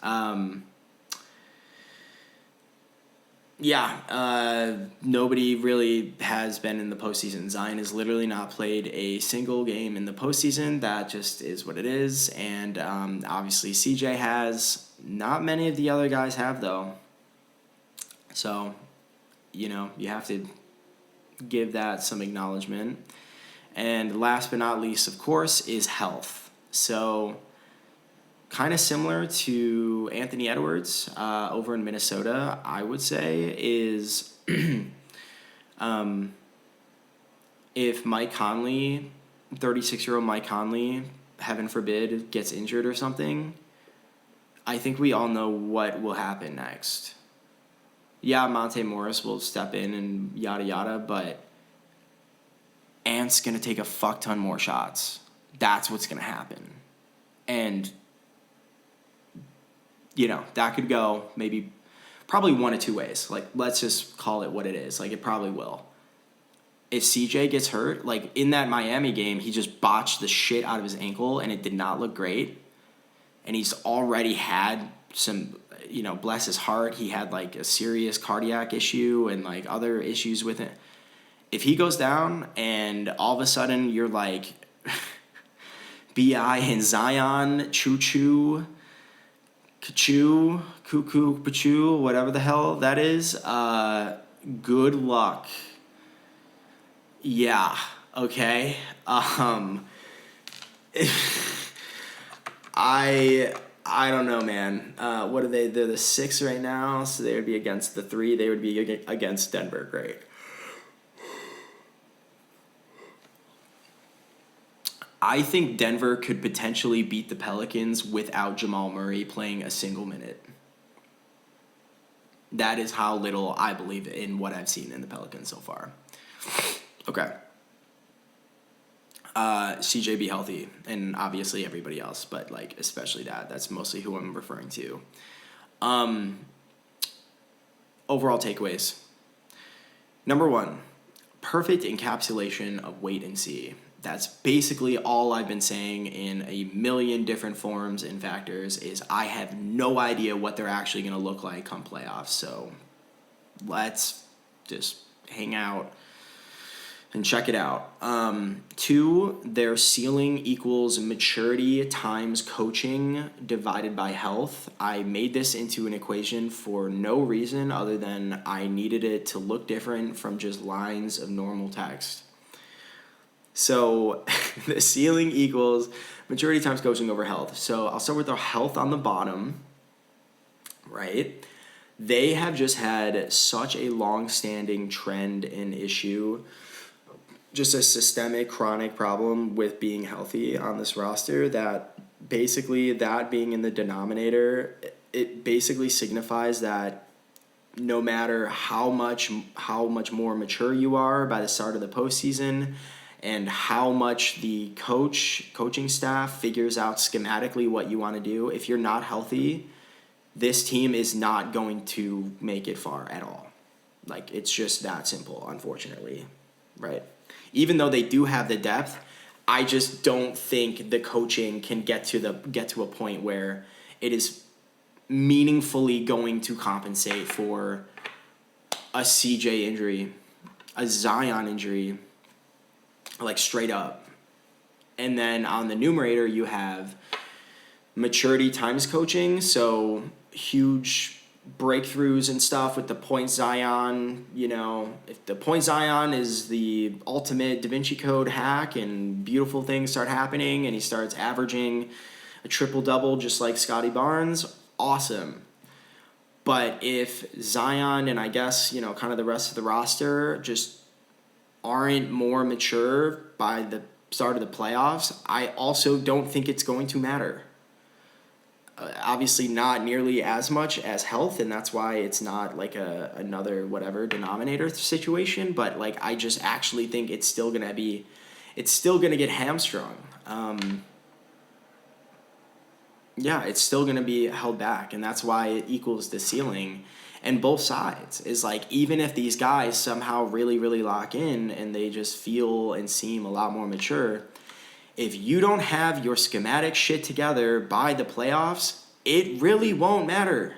Nobody really has been in the postseason. Zion has literally not played a single game in the postseason. That just is what it is. And obviously CJ has. Not many of the other guys have, though. So, you have to give that some acknowledgement. And last but not least, of course, is health. So, kind of similar to Anthony Edwards over in Minnesota, I would say, is if Mike Conley, 36-year-old Mike Conley, heaven forbid, gets injured or something, I think we all know what will happen next. Yeah, Monte Morris will step in and yada yada, but Ant's going to take a fuck ton more shots. That's what's going to happen. And that could go probably one of 2 ways. Like, let's just call it what it is. Like, it probably will. If CJ gets hurt, like in that Miami game, he just botched the shit out of his ankle and it did not look great. And he's already had some, bless his heart, he had like a serious cardiac issue and like other issues with it. If he goes down and all of a sudden you're like B.I. and Zion, choo-choo, Kachoo, cuckoo, pachoo, whatever the hell that is, good luck. Yeah, okay. I don't know, man. What are they? They're the 6 right now, so they would be against the 3. They would be against Denver. Great. I think Denver could potentially beat the Pelicans without Jamal Murray playing a single minute. That is how little I believe in what I've seen in the Pelicans so far. Okay. CJ be healthy, and obviously everybody else, but like especially that. That's mostly who I'm referring to. Overall takeaways. Number 1, perfect encapsulation of wait and see. That's basically all I've been saying in a million different forms and factors is I have no idea what they're actually going to look like come playoffs. So let's just hang out and check it out. 2, their ceiling equals maturity times coaching divided by health. I made this into an equation for no reason other than I needed it to look different from just lines of normal text. So the ceiling equals maturity times coaching over health. So I'll start with their health on the bottom, right? They have just had such a long-standing trend and issue, just a systemic, chronic problem with being healthy on this roster that basically that being in the denominator, it basically signifies that no matter how much more mature you are by the start of the postseason, and how much the coaching staff figures out schematically what you want to do, if you're not healthy, this team is not going to make it far at all. Like, it's just that simple, unfortunately, right? Even though they do have the depth, I just don't think the coaching can get to a point where it is meaningfully going to compensate for a CJ injury, a Zion injury, like straight up. And then on the numerator, you have maturity times coaching. So huge breakthroughs and stuff with the point Zion. If the point Zion is the ultimate Da Vinci Code hack and beautiful things start happening and he starts averaging a triple-double just like Scotty Barnes, awesome. But if Zion and I guess, kind of the rest of the roster just aren't more mature by the start of the playoffs, I also don't think it's going to matter. Obviously not nearly as much as health, and that's why it's not like another whatever denominator situation, but like I just actually think it's still going to get hamstrung. yeah, it's still going to be held back, and that's why it equals the ceiling. And both sides is like, even if these guys somehow really, really lock in and they just feel and seem a lot more mature, if you don't have your schematic shit together by the playoffs, it really won't matter.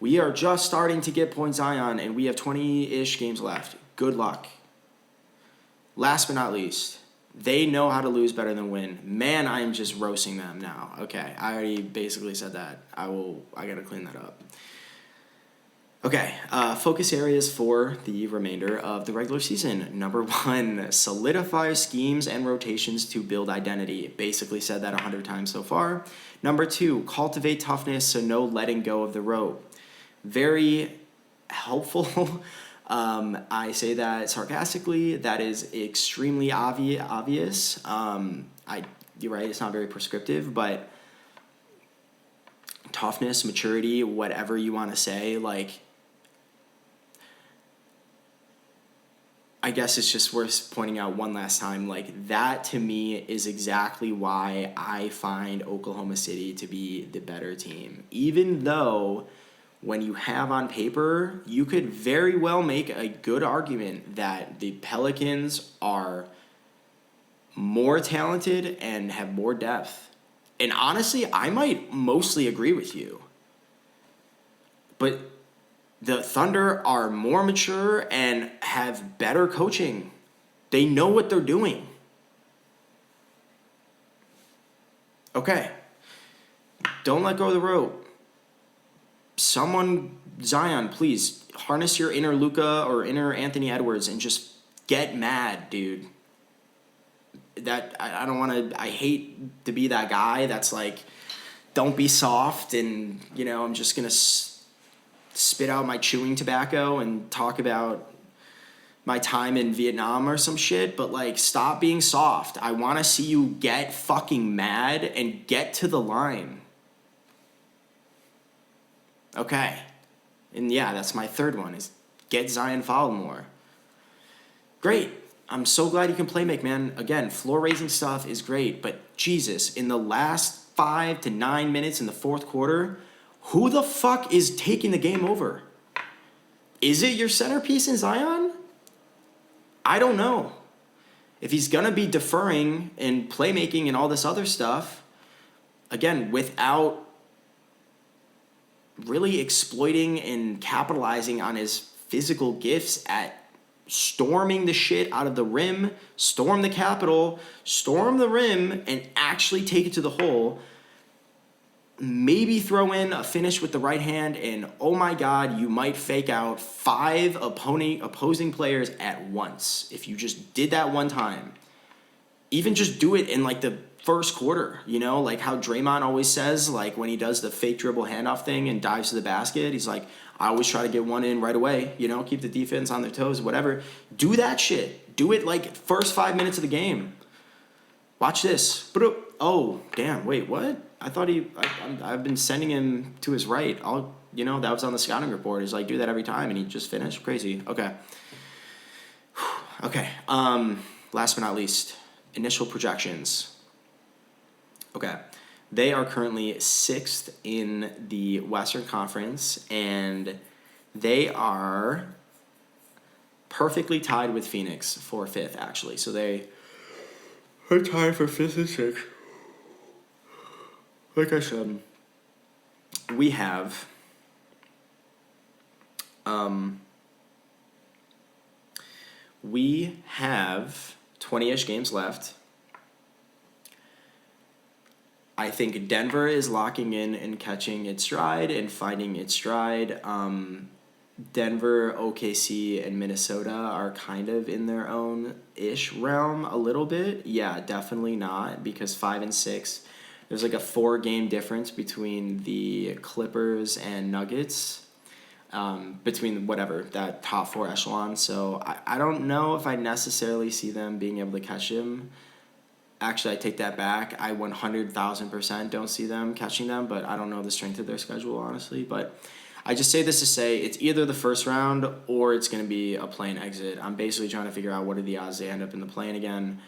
We are just starting to get point Zion, and we have 20-ish games left. Good luck. Last but not least, they know how to lose better than win. Man, I am just roasting them now. Okay, I already basically said that. I gotta clean that up. Okay, focus areas for the remainder of the regular season. Number 1, solidify schemes and rotations to build identity. Basically said that 100 times so far. Number 2, cultivate toughness, so no letting go of the rope. Very helpful. I say that sarcastically. That is extremely obvious. You're right, it's not very prescriptive, but toughness, maturity, whatever you want to say, like, I guess it's just worth pointing out one last time, like, that to me is exactly why I find Oklahoma City to be the better team. Even though when you have on paper, you could very well make a good argument that the Pelicans are more talented and have more depth. And honestly, I might mostly agree with you. But the Thunder are more mature and have better coaching. They know what they're doing. Okay. Don't let go of the rope. Someone, Zion, please harness your inner Luka or inner Anthony Edwards and just get mad, dude. That I don't want to. I hate to be that guy that's like, don't be soft, and I'm just gonna spit out my chewing tobacco and talk about my time in Vietnam or some shit. But like, stop being soft. I want to see you get fucking mad and get to the line. Okay. And yeah, that's my third one, is get Zion fouled more. Great. I'm so glad you can play make, man. Again, floor raising stuff is great, but Jesus, in the last 5 to 9 minutes in the fourth quarter, who the fuck is taking the game over? Is it your centerpiece in Zion? I don't know. If he's going to be deferring and playmaking and all this other stuff, again, without really exploiting and capitalizing on his physical gifts at storming the shit out of the rim, storm the Capitol, storm the rim, and actually take it to the hole, maybe throw in a finish with the right hand, and oh my God, you might fake out 5 opposing players at once. If you just did that one time, even just do it in like the first quarter, like how Draymond always says, like when he does the fake dribble handoff thing and dives to the basket, he's like, I always try to get one in right away, keep the defense on their toes, whatever. Do that shit. Do it like first 5 minutes of the game. Watch this. Oh, damn, wait, what? I thought I've been sending him to his right. That was on the scouting report. He's like, do that every time, and he just finished. Crazy. Okay. Okay. Last but not least, initial projections. Okay. They are currently 6th in the Western Conference, and they are perfectly tied with Phoenix for 5th, actually. So they are tied for 5th and 6th. Like I said, we have we have 20-ish games left. I think Denver is locking in and catching its stride and finding its stride. Denver, OKC, and Minnesota are kind of in their own-ish realm a little bit. Yeah, definitely not, because 5 and 6, there's like a 4-game difference between the Clippers and Nuggets, between whatever, that top 4 echelon. So I don't know if I necessarily see them being able to catch him. Actually, I take that back. I 100,000% don't see them catching them, but I don't know the strength of their schedule, honestly. But I just say this to say it's either the first round or it's going to be a play-in exit. I'm basically trying to figure out what are the odds they end up in the play-in again.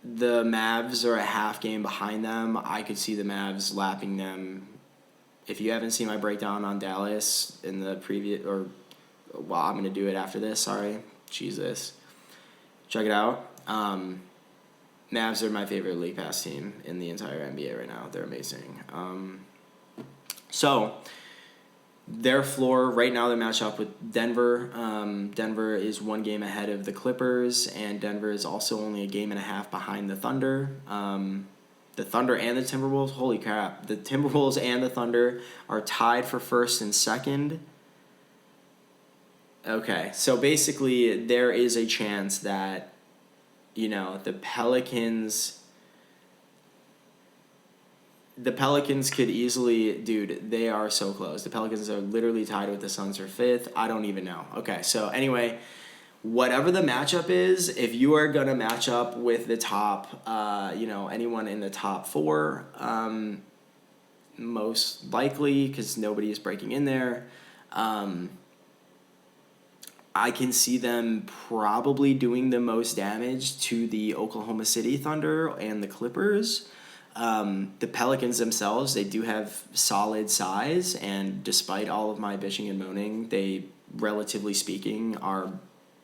the Mavs are a half game behind them. I could see the Mavs lapping them. If you haven't seen my breakdown on Dallas in the previous, I'm going to do it after this, sorry. Jesus. Check it out. Mavs are my favorite league pass team in the entire NBA right now. They're amazing. So, their floor, right now they match up with Denver. Denver is 1 game ahead of the Clippers, and Denver is also only a game and a half behind the Thunder. The Thunder and the Timberwolves, holy crap. The Timberwolves and the Thunder are tied for first and second. Okay, so basically there is a chance that, the Pelicans could easily, dude, they are so close. The Pelicans are literally tied with the Suns for 5th. I don't even know. Okay, so anyway, whatever the matchup is, if you are going to match up with the top, anyone in the top 4, most likely, because nobody is breaking in there, I can see them probably doing the most damage to the Oklahoma City Thunder and the Clippers. The Pelicans themselves, they do have solid size, and despite all of my bitching and moaning, they, relatively speaking, are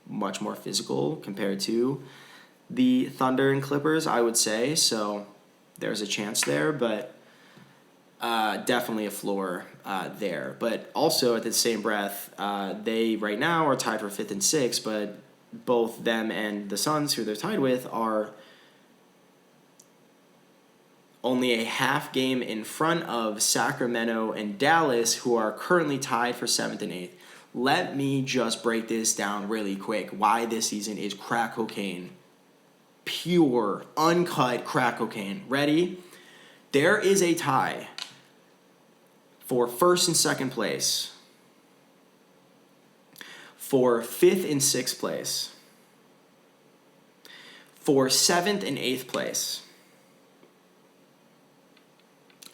much more physical compared to the Thunder and Clippers, I would say. So there's a chance there, but definitely a floor there. But also at the same breath, they right now are tied for 5th and 6th, but both them and the Suns, who they're tied with, are only a half game in front of Sacramento and Dallas, who are currently tied for 7th and 8th. Let me just break this down really quick, why this season is crack cocaine. Pure, uncut crack cocaine. Ready? There is a tie for 1st and 2nd place, for 5th and 6th place, for 7th and 8th place.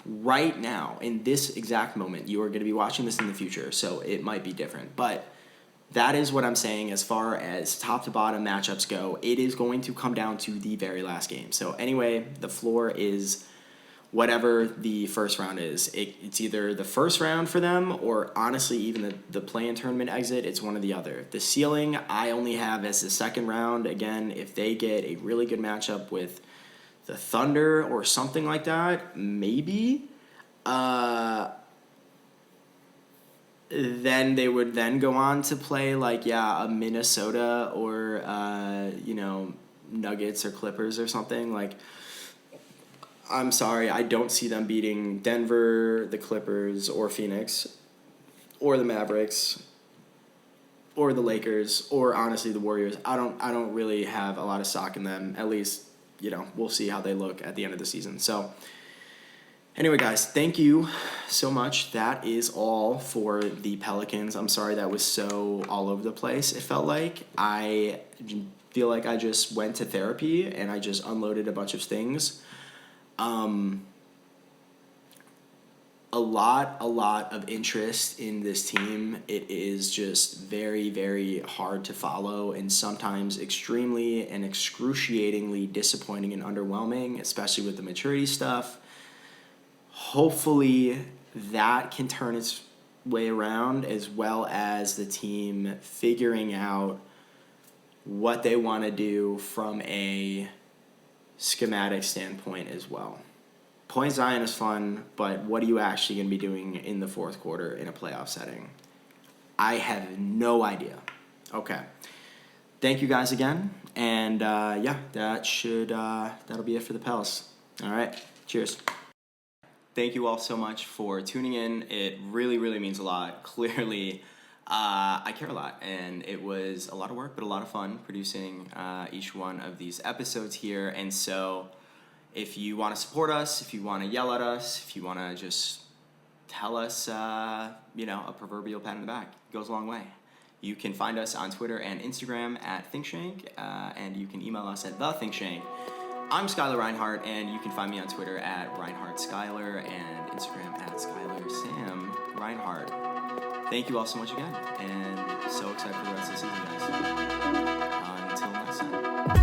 Right now, in this exact moment, you are going to be watching this in the future, so it might be different. But that is what I'm saying as far as top to bottom matchups go. It is going to come down to the very last game. So anyway, the floor is whatever the first round is. It's either the first round for them or honestly even the play-in tournament exit. It's one or the other. The ceiling I only have as the second round. Again, if they get a really good matchup with the Thunder or something like that, maybe. Then they would then go on to play a Minnesota or Nuggets or Clippers or something. I'm sorry, I don't see them beating Denver, the Clippers, or Phoenix, or the Mavericks, or the Lakers, or honestly the Warriors. I don't really have a lot of stock in them. At least, we'll see how they look at the end of the season. So anyway, guys, thank you so much. That is all for the Pelicans. I'm sorry that was so all over the place. It felt like I feel like I just went to therapy and I just unloaded a bunch of things. A lot of interest in this team. It is just very, very hard to follow and sometimes extremely and excruciatingly disappointing and underwhelming, especially with the maturity stuff. Hopefully that can turn its way around, as well as the team figuring out what they want to do from a schematic standpoint as well. Point Zion is fun, but what are you actually going to be doing in the fourth quarter in a playoff setting? I have no idea. Okay. Thank you guys again. And that'll be it for the Pels. All right. Cheers. Thank you all so much for tuning in. It really, really means a lot. Clearly, I care a lot, and it was a lot of work, but a lot of fun producing each one of these episodes here. And so if you want to support us, if you want to yell at us, if you want to just tell us, a proverbial pat on the back, it goes a long way. You can find us on Twitter and Instagram at ThinkShank, and you can email us at TheThinkShank. I'm Skyler Reinhardt, and you can find me on Twitter at ReinhardtSkyler and Instagram at SkylerSamReinhardt. Thank you all so much again, and so excited for the rest of the season, guys. Until next time.